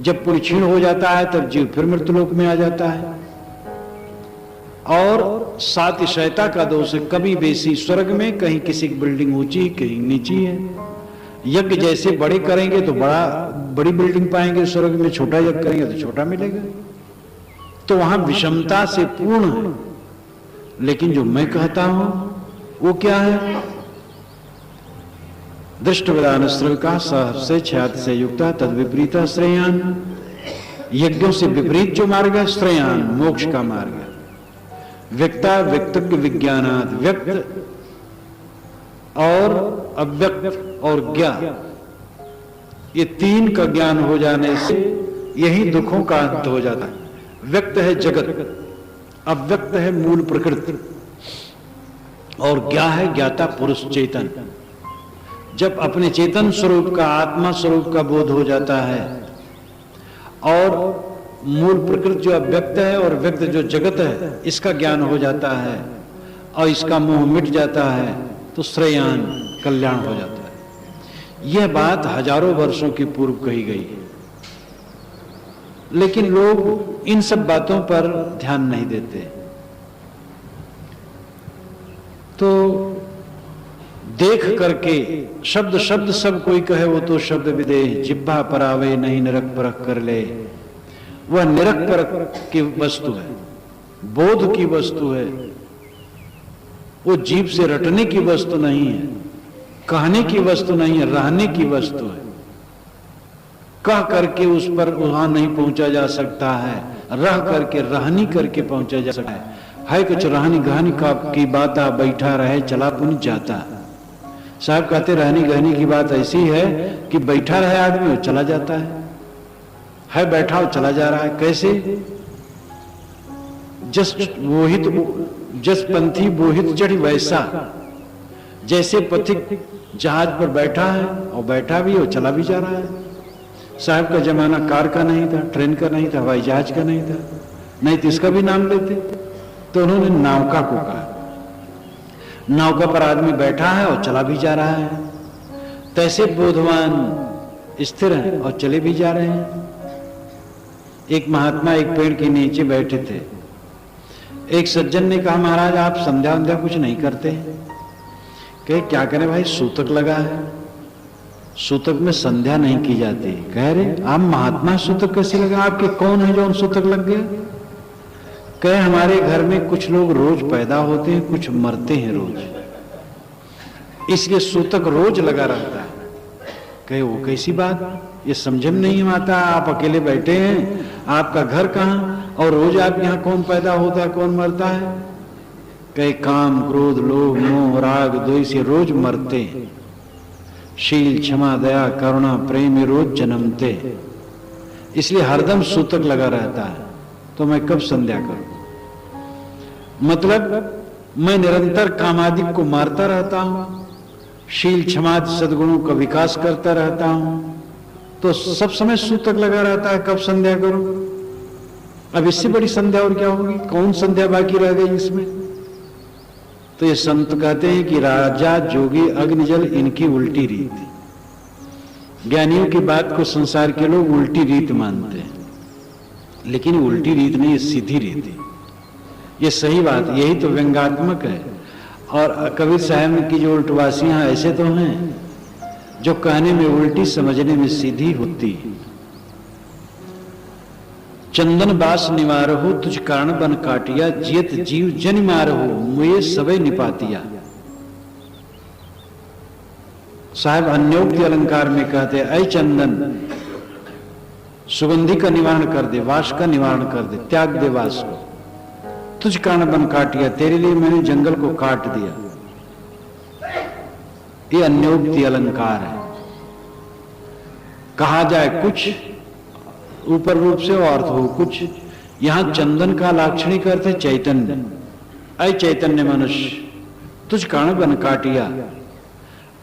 जब पुण्य क्षीण हो जाता है तब जीव फिर मृतलोक में आ जाता है। और सातिशयता का दोष है, कभी बेसी स्वर्ग में, कहीं किसी की बिल्डिंग ऊंची कहीं नीची है। यज्ञ जैसे बड़े करेंगे तो बड़ी बिल्डिंग पाएंगे स्वर्ग में, छोटा यज्ञ करेंगे तो छोटा मिलेगा। तो वहां विषमता से पूर्ण है। लेकिन जो मैं कहता हूं वो क्या है? दृष्टिवदानुश्रविका से ख्यात से युक्ता तद विपरीत श्रेयान, यज्ञों से विपरीत जो मार्ग है श्रेयान, मोक्ष का मार्ग है। व्यक्ता व्यक्तज्ञ विज्ञानात्, व्यक्त और अव्यक्त और ज्ञान, ये तीन का ज्ञान हो जाने से यही दुखों का अंत हो जाता है। व्यक्त है जगत, अव्यक्त है मूल प्रकृति, और ज्ञा है ज्ञाता पुरुष चेतन। जब अपने चेतन स्वरूप का, आत्मा स्वरूप का बोध हो जाता है और मूल प्रकृति जो अव्यक्त है और व्यक्त जो जगत है इसका ज्ञान हो जाता है और इसका मोह मिट जाता है, तो श्रेयान कल्याण हो जाता है। यह बात हजारों वर्षों की पूर्व कही गई है, लेकिन लोग इन सब बातों पर ध्यान नहीं देते। तो देख करके शब्द शब्द सब कोई कहे वो तो शब्द विदेह, जिह्वा पर आवे नहीं निरख परख कर ले। वह निरख परख की वस्तु है, बोध की वस्तु है, वो जीभ से रटने की वस्तु नहीं है, कहने की वस्तु नहीं है, रहने की वस्तु है। कह करके उस पर वहां नहीं पहुंचा जा सकता है, रह करके रहनी करके पहुंचा जा सकता है कुछ रहनी गहनी की बात आ बैठा रहे चला पुन जाता। साहब कहते रहनी गहनी की बात ऐसी है कि बैठा रहे आदमी वो चला जाता है बैठा वो चला जा रहा है। कैसे? जस पंथी बोहित चढ़ी वैसा, जैसे पथिक जहाज पर बैठा है और बैठा भी और चला भी जा रहा है। साहब का जमाना कार का नहीं था, ट्रेन का नहीं था, हवाई जहाज का नहीं था, नहीं तो इसका भी नाम लेते। तो उन्होंने नौका को कहा। नौका पर आदमी बैठा है और चला भी जा रहा है, तैसे बोधवान स्थिर हैं और चले भी जा रहे हैं। एक महात्मा एक पेड़ के नीचे बैठे थे। एक सज्जन ने कहा महाराज आप संध्या वंध्या कुछ नहीं करते? कहे क्या करें भाई, सूतक लगा है, सूतक में संध्या नहीं की जाती। कह रहे आप महात्मा सूतक कैसे लगा? आपके कौन है जो सूतक लग गया? कहे हमारे घर में कुछ लोग रोज पैदा होते हैं, कुछ मरते हैं रोज, इसलिए सूतक रोज लगा रहता है। कहे वो कैसी बात, ये समझ में नहीं आता। आप अकेले बैठे हैं, आपका घर कहाँ, और रोज आप यहाँ कौन पैदा होता है कौन मरता है? कहे काम क्रोध लोभ मोह राग द्वेष से रोज मरते हैं, शील क्षमा दया करुणा प्रेम रोज जन्मते, इसलिए हरदम सूतक लगा रहता है। तो मैं कब संध्या करूं? मतलब मैं निरंतर कामादि को मारता रहता हूं, शील क्षमा सद्गुणों का विकास करता रहता हूं, तो सब समय सूतक लगा रहता है, कब संध्या करो। अब इससे बड़ी संध्या और क्या होगी? कौन संध्या बाकी रह गई इसमें? तो ये संत कहते हैं कि राजा, जोगी, अग्निजल इनकी उल्टी रीत। ज्ञानियों की बात को संसार के लोग उल्टी रीत मानते हैं, लेकिन उल्टी रीत नहीं, ये सीधी रीत है। ये सही बात, यही तो व्यंग्यात्मक है। और कबीर साहब की जो उल्टवासियां ऐसे तो हैं जो कहने में उल्टी, समझने में सीधी होती है। चंदन बास निवारहु तुझ कारण बन काटिया, जियत जीव जन मारहु मुए सबे निपातिया। साहब अन्योक्ति अलंकार में कहते, ऐ चंदन सुगंधि का निवारण कर दे, वास का निवारण कर दे, त्याग दे वास को। तुझ कारण बन काटिया, तेरे लिए मैंने जंगल को काट दिया। ये अन्योक्ति अलंकार है। कहा जाए कुछ ऊपर रूप से अर्थ हो कुछ। यहां चंदन का लाक्षणिक अर्थ है चैतन्य। ऐ चैतन्य मनुष्य तुझ कारण बन काटिया,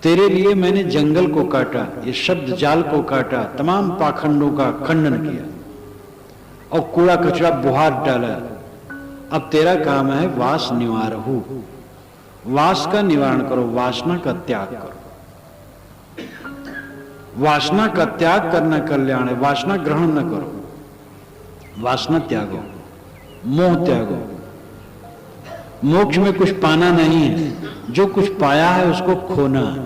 तेरे लिए मैंने जंगल को काटा, ये शब्द जाल को काटा, तमाम पाखंडों का खंडन किया और कूड़ा कचरा बुहार डाला। अब तेरा काम है वास निवारहु, वास का निवारण करो, वासना का त्याग करो। वासना का त्याग करना कल्याण है। वासना ग्रहण न करो, वासना त्यागो, मोह त्यागो। मोक्ष में कुछ पाना नहीं है, जो कुछ पाया है उसको खोना है।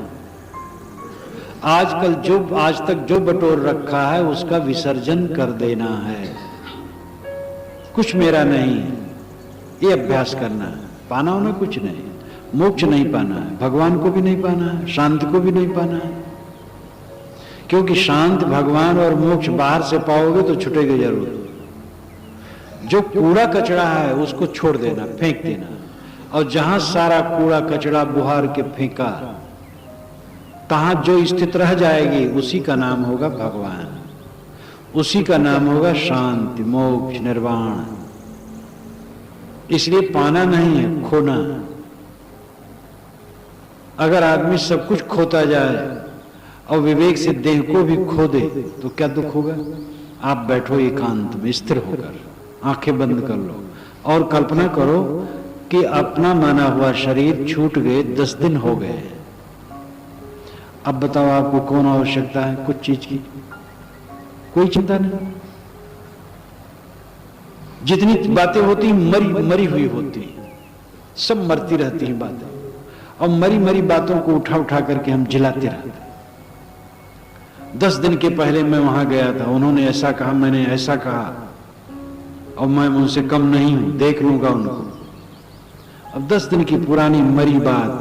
आजकल आज तक जो बटोर रखा है उसका विसर्जन कर देना है। कुछ मेरा नहीं है, ये अभ्यास करना है। पाना होना कुछ नहीं, मोक्ष नहीं पाना है, भगवान को भी नहीं पाना है, शांति को भी नहीं पाना है। क्योंकि शांत, भगवान और मोक्ष बाहर से पाओगे तो छूटेगी जरूर। जो कूड़ा कचरा है उसको छोड़ देना, फेंक देना। और जहां सारा कूड़ा कचरा बुहार के फेंका, तहां जो स्थित रह जाएगी उसी का नाम होगा भगवान, उसी का नाम होगा शांति, मोक्ष, निर्वाण। इसलिए पाना नहीं है, खोना। अगर आदमी सब कुछ खोता जाए और विवेक से देह को भी खो दे तो क्या दुख होगा? आप बैठो एकांत में स्थिर होकर, आंखें बंद कर लो और कल्पना करो कि अपना माना हुआ शरीर छूट गए, 10 दिन हो गए। अब बताओ आपको कौन आवश्यकता है कुछ चीज की? कोई चिंता नहीं। जितनी बातें होती मरी हुई होती, सब मरती रहती हैं बातें, और मरी बातों को उठा करके हम जिलाते रहते। 10 दिन के पहले मैं वहां गया था, उन्होंने ऐसा कहा, मैंने ऐसा कहा, और मैं उनसे कम नहीं हूं, देख लूंगा उनको। अब 10 दिन की पुरानी मरी बात,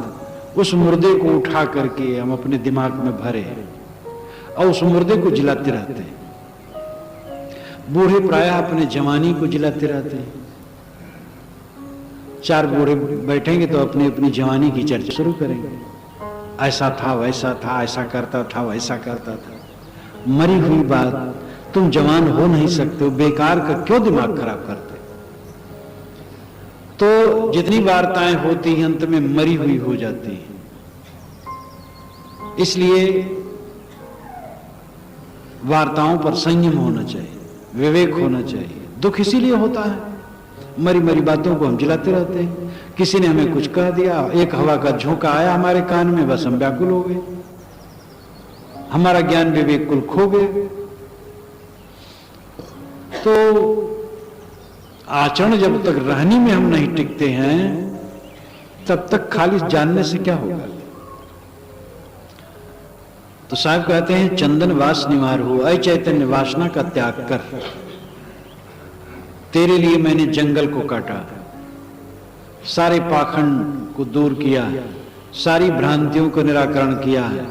उस मुर्दे को उठा करके हम अपने दिमाग में भरे और उस मुर्दे को जिलाते रहते हैं। बूढ़े प्रायः अपने जवानी को जिलाते रहते हैं। 4 बूढ़े बैठेंगे तो अपनी अपनी जवानी की चर्चा शुरू करेंगे। ऐसा था, वैसा था, ऐसा करता था, वैसा करता था। मरी हुई बात, तुम जवान हो नहीं सकते हो, बेकार का क्यों दिमाग खराब करते? तो जितनी वार्ताएं होती हैं अंत में मरी हुई हो जाती हैं। इसलिए वार्ताओं पर संयम होना चाहिए, विवेक होना चाहिए। दुख इसीलिए होता है, मरी बातों को हम जिलाते रहते हैं। किसी ने हमें कुछ कह दिया, एक हवा का झोंका आया हमारे कान में, बस हम व्याकुल हो गए, हमारा ज्ञान विवेक कुल खो गए। तो आचरण जब तक रहनी में हम नहीं टिकते हैं, तब तक खाली जानने से क्या होगा? तो साहब कहते हैं चंदन वास निवार हो, ऐ चैतन्य वासना का त्याग कर, तेरे लिए मैंने जंगल को काटा, सारे पाखंड को दूर किया, सारी भ्रांतियों को निराकरण किया है।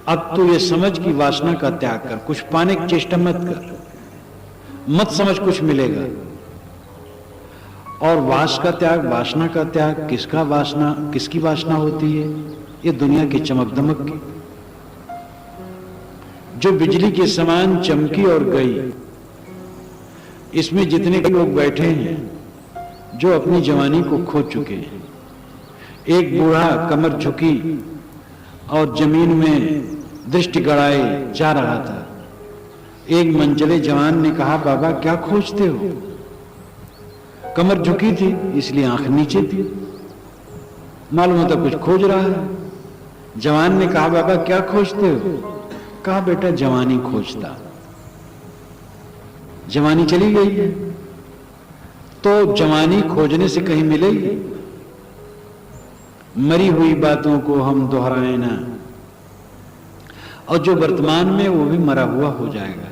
अब तू ये समझ कि वासना का त्याग कर, कुछ पाने की चेष्टा मत कर, मत समझ कुछ मिलेगा। और वास का त्याग, वासना का त्याग, किसकी वासना होती है? ये दुनिया की चमक दमक की, जो बिजली के समान चमकी और गई। इसमें जितने लोग बैठे हैं जो अपनी जवानी को खो चुके हैं, एक बूढ़ा कमर झुकी और जमीन में दृष्टि गड़ाए जा रहा था, एक मंचले जवान ने कहा, बाबा क्या खोजते हो? कमर झुकी थी इसलिए आंख नीचे थी, मालूम होता कुछ खोज रहा है। जवान ने कहा, बाबा क्या खोजते हो? कहा, बेटा जवानी खोजता। जवानी चली गई है तो जवानी खोजने से कहीं मिलेगी? मरी हुई बातों को हम दोहराएं ना, और जो वर्तमान में वो भी मरा हुआ हो जाएगा।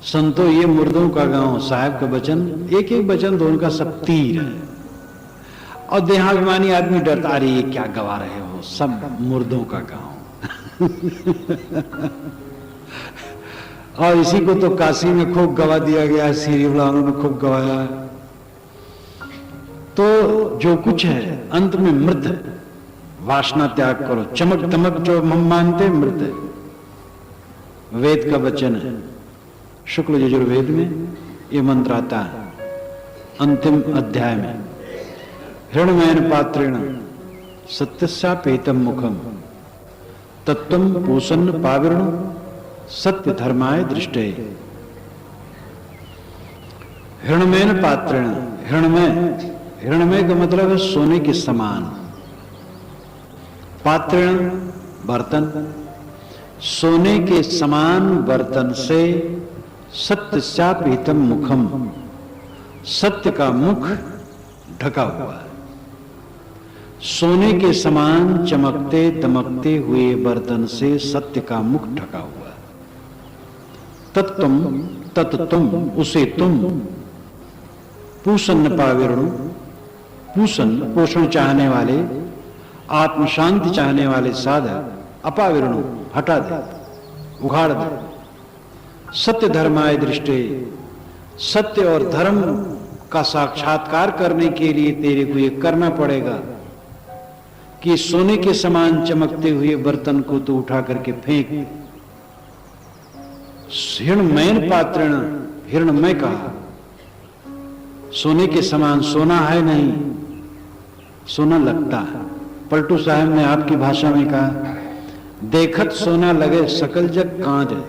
संतो ये मुर्दों का गांव, साहब का वचन, एक एक वचन तो उनका सब तीर है। और देहाभिमानी आदमी डरता, अरे ये क्या गवा रहे हो, सब मुर्दों का गांव। और इसी को तो काशी में खूब गवा दिया गया, सीरी वालों ने खूब गवाया। तो जो कुछ है अंत में मृत है, वासना त्याग करो। चमक दमक जो हम मानते मृत है। वेद का वचन है, शुक्ल यजुर्वेद में ये मंत्र आता है अंतिम अध्याय में, हिरण्मयेन पात्रेण सत्यस्यापेतम मुखम तत्त्वं पूषन्न पाविर्णु सत्य धर्माय दृष्टे। हिरण्मयेन पात्रेण, हिरण्मय का मतलब है सोने के समान। पात्रेण बर्तन, सोने के समान बर्तन से सत्यस्यापेतम मुखम, सत्य का मुख ढका हुआ है। सोने के समान चमकते दमकते हुए बर्तन से सत्य का मुख ढका हुआ है। तत्तुम उसे तुम, पूषण पाविर्णु, पूषण पोषण चाहने वाले, आत्म शांति चाहने वाले साधक, अपाविर्णु हटा दे, उखाड़ दे। सत्य धर्माय दृष्टे, सत्य और धर्म का साक्षात्कार करने के लिए तेरे को ये करना पड़ेगा कि सोने के समान चमकते हुए बर्तन को तो उठा करके फेंक। हिरण्मयेन पात्रेण, हिरण्मय कहा, सोने के समान सोना है नहीं, सोना लगता है। पलटू साहब ने आपकी भाषा में कहा, देखत सोना लगे सकल जग कांच है।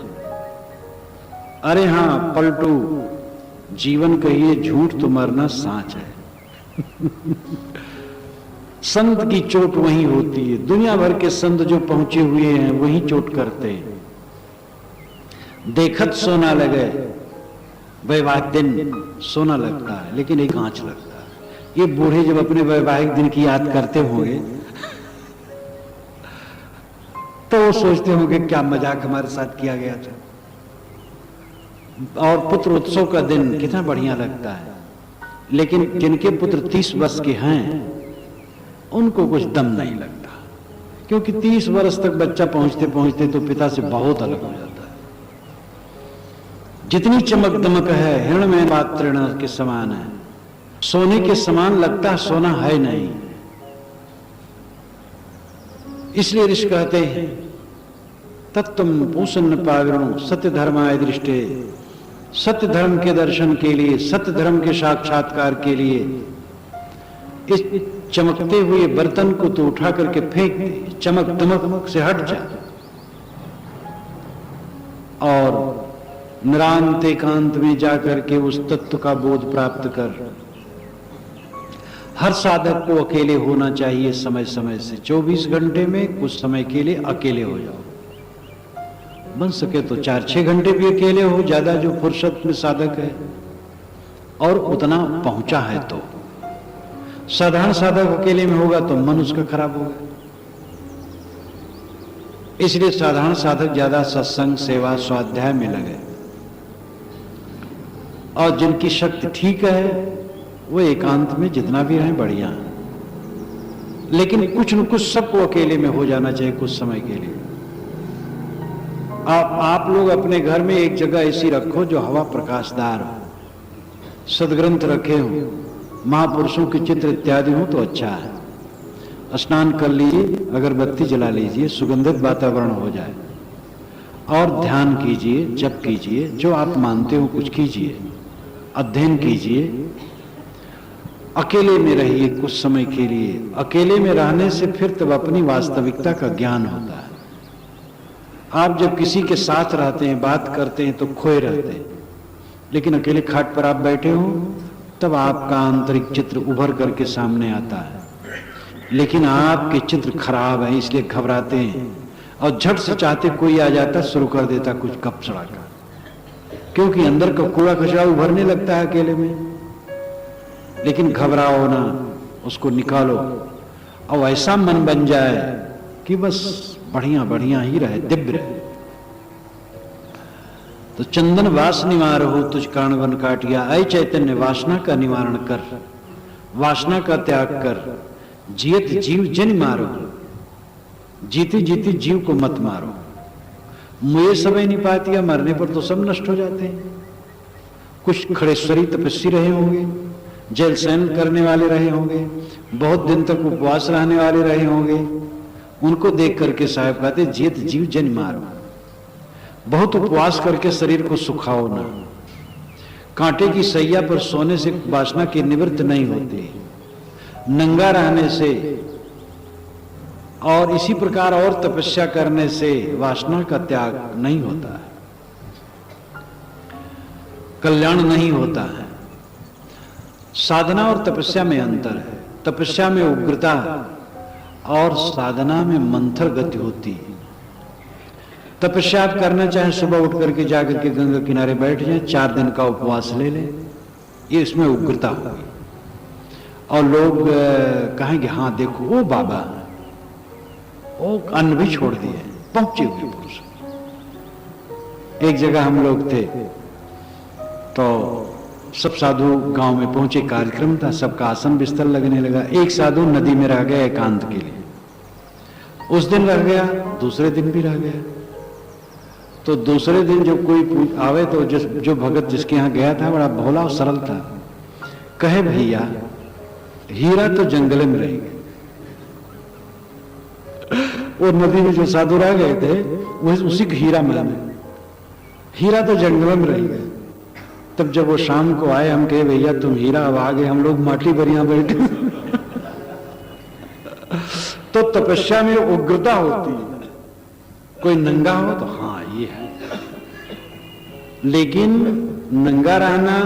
अरे हां पलटू, जीवन कहिए झूठ तो मरना सांच है। संत की चोट वहीं होती है, दुनिया भर के संत जो पहुंचे हुए हैं वहीं चोट करते हैं। देखत सोना लगे, वैवाहिक दिन सोना लगता है लेकिन एक कांच लगता है। ये बूढ़े जब अपने वैवाहिक दिन की याद करते होंगे तो वो सोचते होंगे क्या मजाक हमारे साथ किया गया था। और पुत्र उत्सव का दिन कितना बढ़िया लगता है, लेकिन जिनके पुत्र 30 वर्ष के हैं उनको कुछ दम नहीं लगता, क्योंकि 30 वर्ष तक बच्चा पहुंचते पहुंचते तो पिता से बहुत अलग हो जाता है। जितनी चमक दमक है हिरण्मय पात्रेण के समान है, सोने के समान लगता है, सोना है नहीं। इसलिए ऋषि कहते हैं तत्त्वं पूषन्न पाविर्णु सत्य धर्माय दृष्टे, सत्य धर्म के दर्शन के लिए, सत्य धर्म के साक्षात्कार के लिए इस चमकते हुए बर्तन को तो उठा करके फेंक दे, चमक दमक से हट जा और निरांत एकांत में जाकर के उस तत्व का बोध प्राप्त कर। हर साधक को अकेले होना चाहिए समय समय से, 24 घंटे में कुछ समय के लिए अकेले हो जाओ। बन सके तो 4-6 घंटे भी अकेले हो, ज्यादा जो फुर्सत में साधक है और उतना पहुंचा है तो। साधारण साधक अकेले में होगा तो मन उसका खराब होगा। इसलिए साधारण साधक ज्यादा सत्संग सेवा स्वाध्याय में लगे, और जिनकी शक्ति ठीक है वो एकांत में जितना भी रहे बढ़िया है। लेकिन कुछ न कुछ सबको अकेले में हो जाना चाहिए कुछ समय के लिए। आप लोग अपने घर में एक जगह ऐसी रखो जो हवा प्रकाशदार हो, सदग्रंथ रखे हो, महापुरुषों के चित्र इत्यादि हो तो अच्छा है। स्नान कर लीजिए, अगरबत्ती जला लीजिए, सुगंधित वातावरण हो जाए, और ध्यान कीजिए, जप कीजिए, जो आप मानते हो कुछ कीजिए, अध्ययन कीजिए, अकेले में रहिए कुछ समय के लिए। अकेले में रहने से फिर तब अपनी वास्तविकता का ज्ञान होता है। आप जब किसी के साथ रहते हैं, बात करते हैं तो खोए रहते हैं, लेकिन अकेले खाट पर आप बैठे हो तब आपका आंतरिक चित्र उभर करके सामने आता है। लेकिन आपके चित्र खराब है इसलिए घबराते हैं और झट से चाहते कोई आ जाता शुरू कर देता कुछ गप सड़ाका, क्योंकि अंदर का कूड़ा कचरा उभरने लगता है अकेले में। लेकिन घबराओ ना, उसको निकालो और ऐसा मन बन जाए कि बस बढ़िया बढ़िया ही रहे, दिव्य रहे। तो चंदन वास निवार हो तुझ कारण वन काटिया, ऐ चैतन्य वासना का निवारण कर, वासना का त्याग कर, जियत जीव जन मारो, जीते जीते जीव को मत मारो। मुझे समय नहीं पाती है, मरने पर तो सब नष्ट हो जाते हैं। कुछ खड़ेश्वरी तपस्वी रहे होंगे, जल शयन करने वाले रहे होंगे, बहुत दिन तक उपवास रहने वाले रहे होंगे, उनको देख करके साहब कहते जियत जीव जन मारो। बहुत उपवास करके शरीर को सुखाओ ना, कांटे की सैया पर सोने से वासना की निवृत्त नहीं होती, नंगा रहने से और इसी प्रकार और तपस्या करने से वासना का त्याग नहीं होता है, कल्याण नहीं होता है। साधना और तपस्या में अंतर है। तपस्या में उग्रता और साधना में मंथर गति होती है। तपस्या आप करना चाहें, सुबह उठ करके जाकर के गंगा किनारे बैठ जाएं, 4 दिन का उपवास ले लें, ये इसमें उग्रता होगी। और लोग कहेंगे हाँ देखो वो बाबा वो अन्न भी छोड़ दिए, पहुंचे हुए पुरुष। एक जगह हम लोग थे तो सब साधु गांव में पहुंचे, कार्यक्रम था, सबका आसन बिस्तर लगने लगा। एक साधु नदी में रह गया एकांत के लिए, उस दिन रह गया, दूसरे दिन भी रह गया। तो दूसरे दिन जब कोई आवे तो जो भगत जिसके यहाँ गया था बड़ा भोला और सरल था, कहे भैया हीरा तो जंगल में रह गए। और नदी में जो साधु रह गए थे वो उसी को हीरा माने, हीरा तो जंगल में रह गए। तब जब वो शाम को आए, हम कहे भैया तुम हीरा, अब आगे हम लोग माटी बरिया बैठे। तो तपस्या में उग्रता होती है। कोई नंगा हो तो हाँ ये है, लेकिन नंगा रहना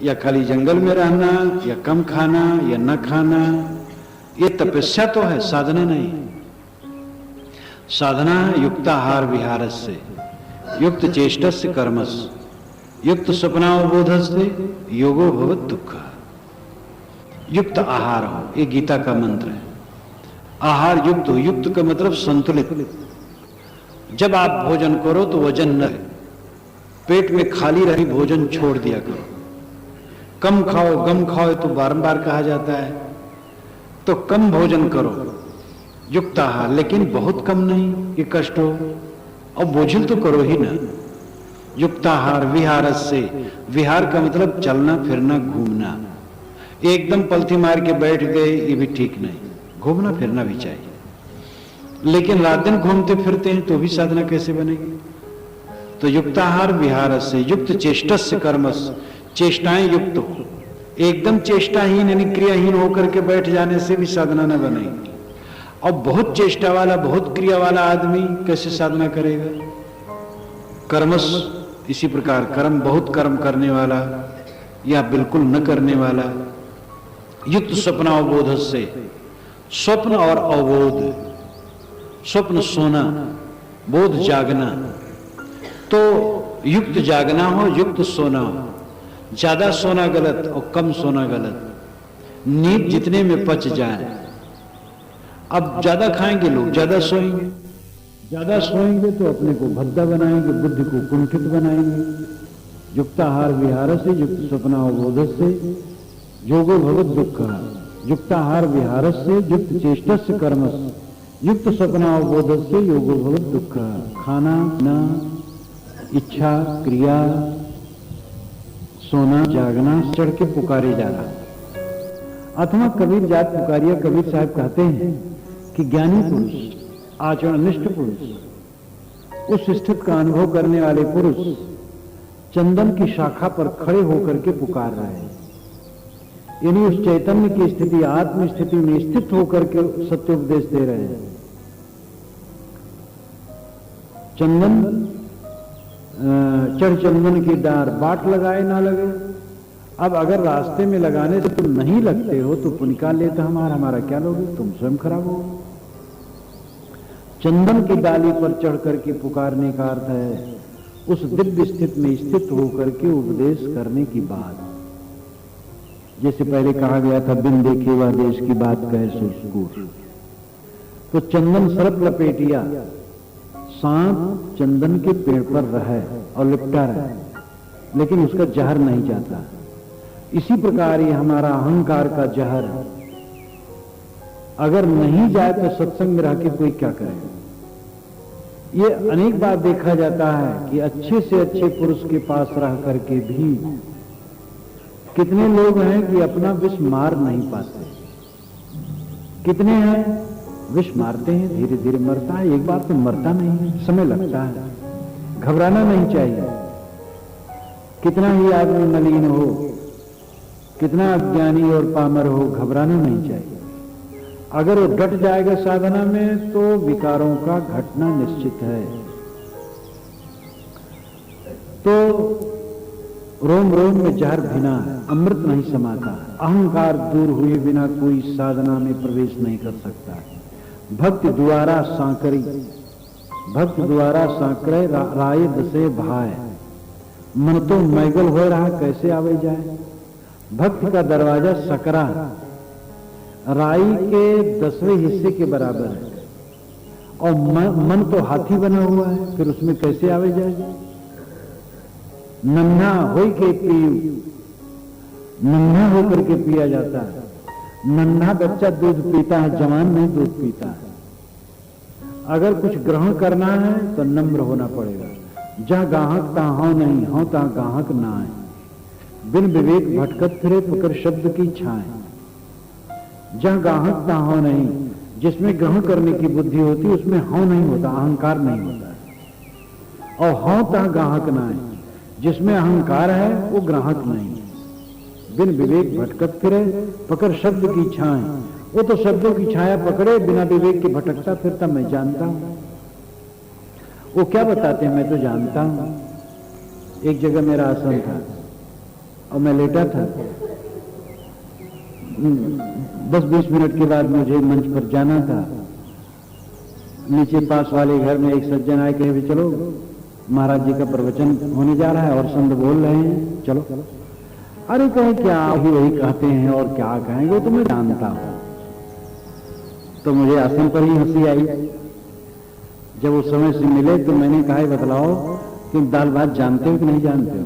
या खाली जंगल में रहना या कम खाना या न खाना, ये तपस्या तो है, साधना नहीं। साधना है युक्ताहार विहारस्य, युक्त चेष्टस्य कर्मस्य, युक्त स्वप्नावबोधस्य योगो भवत दुःख। युक्त आहार हो, ये गीता का मंत्र है। आहार युक्त हो, युक्त का मतलब संतुलित। जब आप भोजन करो तो वजन न, पेट में खाली रही भोजन छोड़ दिया करो। कम खाओ गम खाओ तो बारंबार कहा जाता है, तो कम भोजन करो, युक्त आहार, लेकिन बहुत कम नहीं कि कष्ट हो, और बोझिल तो करो ही ना। युक्ताहार विहार से, विहार का मतलब चलना फिरना घूमना। एकदम पलथी मार के बैठ गए ये भी ठीक नहीं, घूमना फिरना भी चाहिए। लेकिन रात दिन घूमते फिरते हैं तो भी साधना कैसे बनेगी? तो युक्ताहार विहार से, युक्त चेष्टस्य कर्मस्य, चेष्टाएं युक्त हो। एकदम चेष्टाहीन यानी क्रियाहीन होकर के बैठ जाने से भी साधना न बनेगी। और बहुत चेष्टा वाला बहुत क्रिया वाला आदमी कैसे साधना करेगा? कर्मस इसी प्रकार, कर्म बहुत कर्म करने वाला या बिल्कुल न करने वाला। युक्त स्वप्नावबोध से, स्वप्न और अवबोध, स्वप्न सोना, बोध जागना। तो युक्त जागना हो, युक्त सोना हो। ज्यादा सोना गलत और कम सोना गलत। नींद जितने में पच जाए। अब ज्यादा खाएंगे लोग, ज्यादा सोएंगे, ज्यादा सोएंगे तो अपने को भद्दा बनाएंगे, बुद्धि को कुंठित बनाएंगे। युक्ताहार विहार से, युक्त स्वप्नावबोध से योगो भवत दुःख। युक्ताहार विहार से, युक्त चेष्टस्य कर्मस्य, युक्त स्वप्नावबोध से योगो भवत दुःख। खाना न, इच्छा क्रिया, सोना जागना चढ़ के पुकारे जा रहा। अथवा कबीर जात पुकारिया, कबीर साहब कहते हैं कि ज्ञानी पुरुष, आचरणनिष्ठ पुरुष, उस स्थिति का अनुभव करने वाले पुरुष चंदन की शाखा पर खड़े होकर के पुकार रहे हैं। यानी उस चैतन्य की स्थिति, आत्म स्थिति में स्थित होकर के सत्योपदेश दे रहे हैं। चंदन चढ़ चंदन की डार बाट लगाए ना लगे। अब अगर रास्ते में लगाने से तुम नहीं लगते हो तो पुण्य का लेता हमारा क्या लोगे, तुम स्वयं खराब हो। चंदन की डाली पर चढ़ करके पुकारने का अर्थ है उस दिव्य स्थिति में स्थित होकर के उपदेश करने की बात। जैसे पहले कहा गया था, बिन देखे वह देश की बात कहे सुस्कूर। तो चंदन सरप लपेटिया, सांप चंदन के पेड़ पर रहे और लिपटा रहे, लेकिन उसका जहर नहीं जाता। इसी प्रकार ये हमारा अहंकार का जहर अगर नहीं जाए तो सत्संग में रह के कोई क्या करेगा। ये अनेक बार देखा जाता है कि अच्छे से अच्छे पुरुष के पास रह करके भी कितने लोग हैं कि अपना विष मार नहीं पाते। कितने हैं विष मारते हैं, धीरे धीरे मरता है, एक बार तो मरता नहीं है, समय लगता है। घबराना नहीं चाहिए। कितना ही आदमी मलिन हो, कितना अज्ञानी और पामर हो, घबराना नहीं चाहिए। अगर वो डट जाएगा साधना में तो विकारों का घटना निश्चित है। तो रोम रोम में जहर भिना है, अमृत नहीं समाता। अहंकार दूर हुए बिना कोई साधना में प्रवेश नहीं कर सकता। भक्त द्वारा सांकरी, भक्त द्वारा सांकरे राय दसे भाई, मन तो मैगल हो रहा कैसे आवे जाए। भक्त का दरवाजा सकरा राई के 10वें हिस्से के बराबर है और मन तो हाथी बना हुआ है, फिर उसमें कैसे आवे जाए। नन्हा हो के पी, नन्हा होकर के पिया जाता है। नन्हा बच्चा दूध पीता है, जवान नहीं दूध पीता है। अगर कुछ ग्रहण करना है तो नम्र होना पड़ेगा। जहां गाहक तहां हो नहीं, हो तहां गाहक ना आए। बिन विवेक भटकत फिरे पकड़ शब्द की छाए। जहां गाहक तहां हो नहीं, जिसमें ग्रहण करने की बुद्धि होती उसमें हो नहीं होता, अहंकार नहीं होता। और हो तहां गाहक ना आए, जिसमें अहंकार है वो ग्राहक नहीं। बिन विवेक भटकत फिरे पकड़ शब्द की छाए। वो तो शब्दों की छाया पकड़े, बिना विवेक के भटकता फिरता। मैं जानता हूं वो क्या बताते हैं, मैं तो जानता हूं। एक जगह मेरा आसन था और मैं लेटा था। 10-20 मिनट के बाद मुझे मंच पर जाना था। नीचे पास वाले घर में एक सज्जन आए, कहे चलो महाराज जी का प्रवचन होने जा रहा है और संत बोल रहे हैं, चलो। अरे कहे क्या वही कहते हैं और क्या कहेंगे, तो मैं जानता हूं। तो मुझे आसन पर ही हंसी आई। जब उस समय से मिले तो मैंने कहा बतलाओ कि दाल भात जानते हो कि नहीं जानते हो।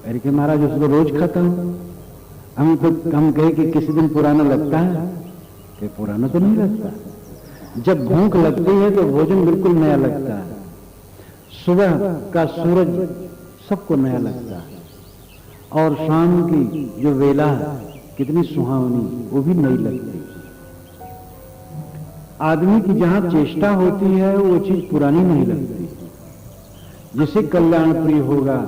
अरे कि महाराज उसको रोज खाता हूं। हम कहे कि किसी दिन पुराना लगता है कि पुराना तो नहीं लगता। जब भूख लगती है तो भोजन बिल्कुल नया लगता है। सुबह का सूरज सबको नया लगता है और शाम की जो वेला है कितनी सुहावनी, वो भी नई लगती है। आदमी की जहां चेष्टा होती है वो चीज पुरानी नहीं लगती। जिसे कल्याण प्रिय होगा,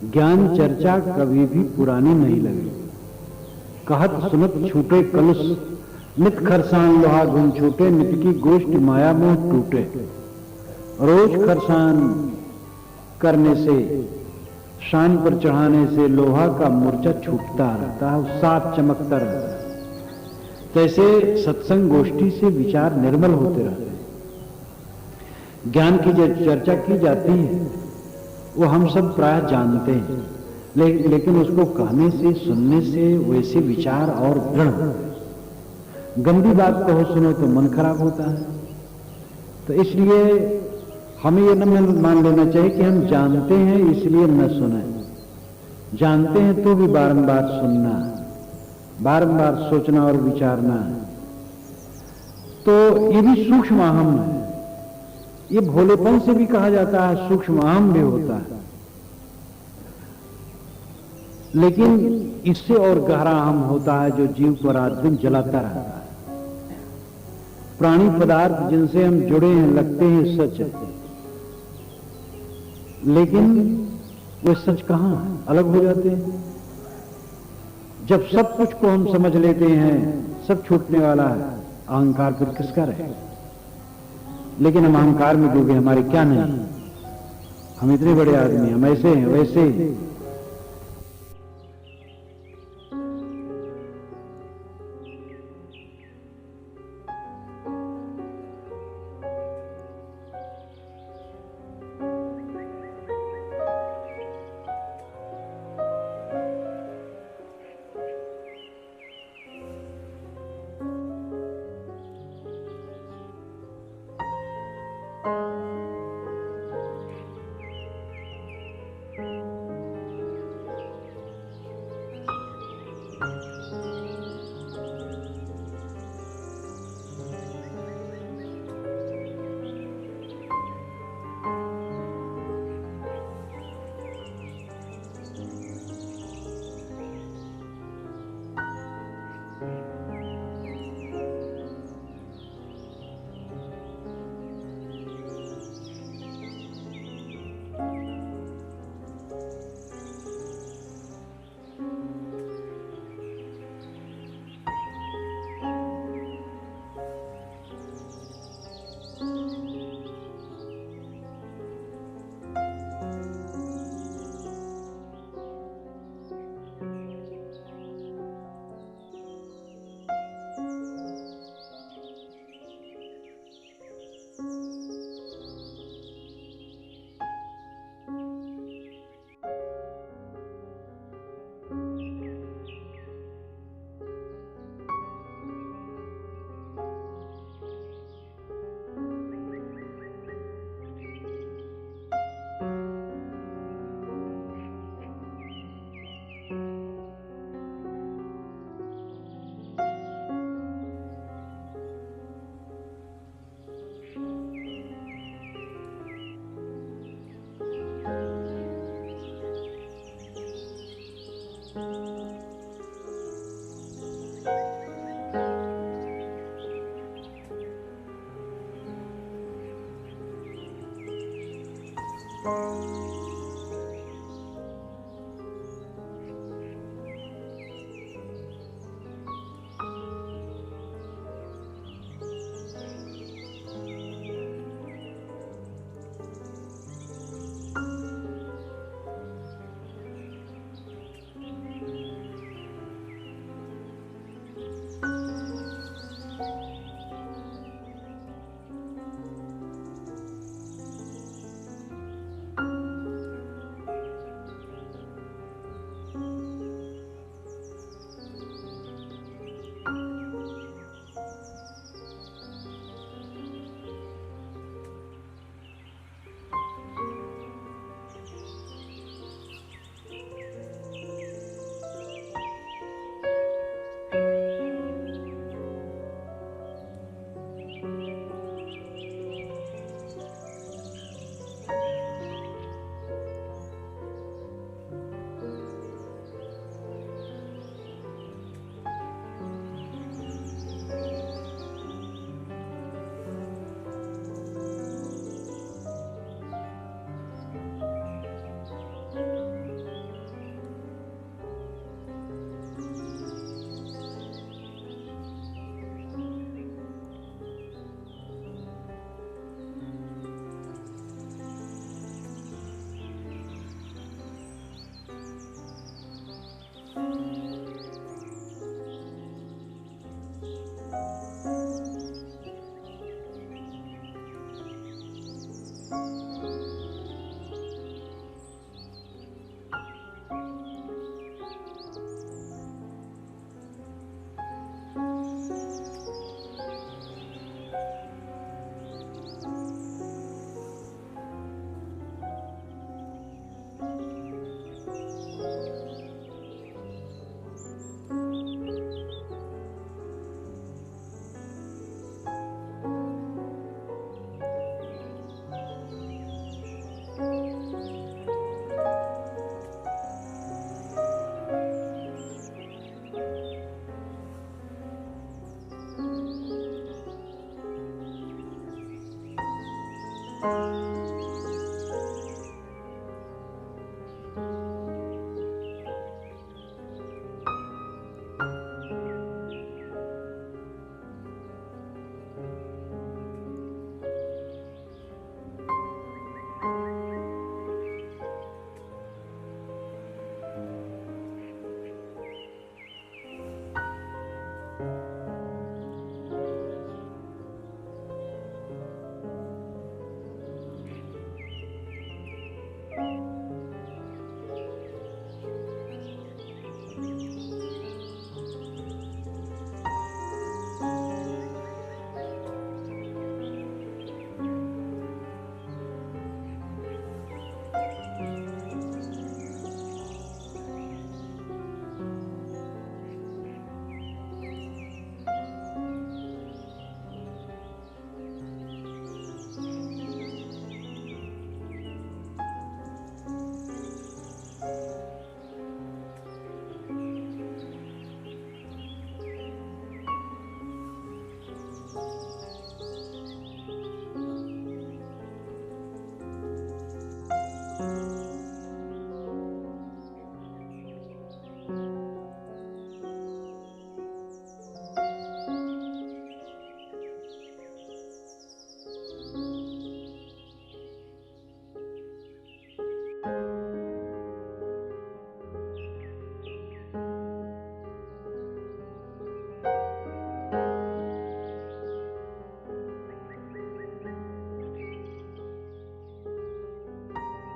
ज्ञान चर्चा कभी भी पुरानी नहीं लगेगी। कहत सुनत छूटे कलुष, नित खरसान लोहा घुम छूटे, नित की गोष्ठ माया मोह टूटे। रोज खरसान करने से, शान पर चढ़ाने से लोहा का मूर्छा छूटता रहता है, साफ चमकता रहता है। तैसे सत्संग गोष्ठी से विचार निर्मल होते रहते हैं। ज्ञान की जो चर्चा की जाती है वो हम सब प्राय जानते हैं, लेकिन उसको कहने से, सुनने से वैसे विचार और दृढ़ होते हैं। गंदी बात कहो सुनो तो मन खराब होता है। तो इसलिए हमें ये न मान लेना चाहिए कि हम जानते हैं इसलिए न सुने। जानते हैं तो भी बारंबार सुनना, बारंबार सोचना और विचारना। तो ये भी सूक्ष्म अहम है। ये भोलेपन से भी कहा जाता है, सूक्ष्म अहम भी होता है। लेकिन इससे और गहरा अहम होता है जो जीव को रात दिन जलाता रहता है। प्राणी पदार्थ जिनसे हम जुड़े हैं लगते हैं सच, लेकिन वे सच कहां है, अलग हो जाते हैं। जब सब कुछ को हम समझ लेते हैं, सब छूटने वाला है, अहंकार फिर किसका रहे। लेकिन हम अहंकार में डूबे, हमारे क्या नहीं, हम इतने बड़े आदमी, हम ऐसे हैं वैसे हैं।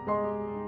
है।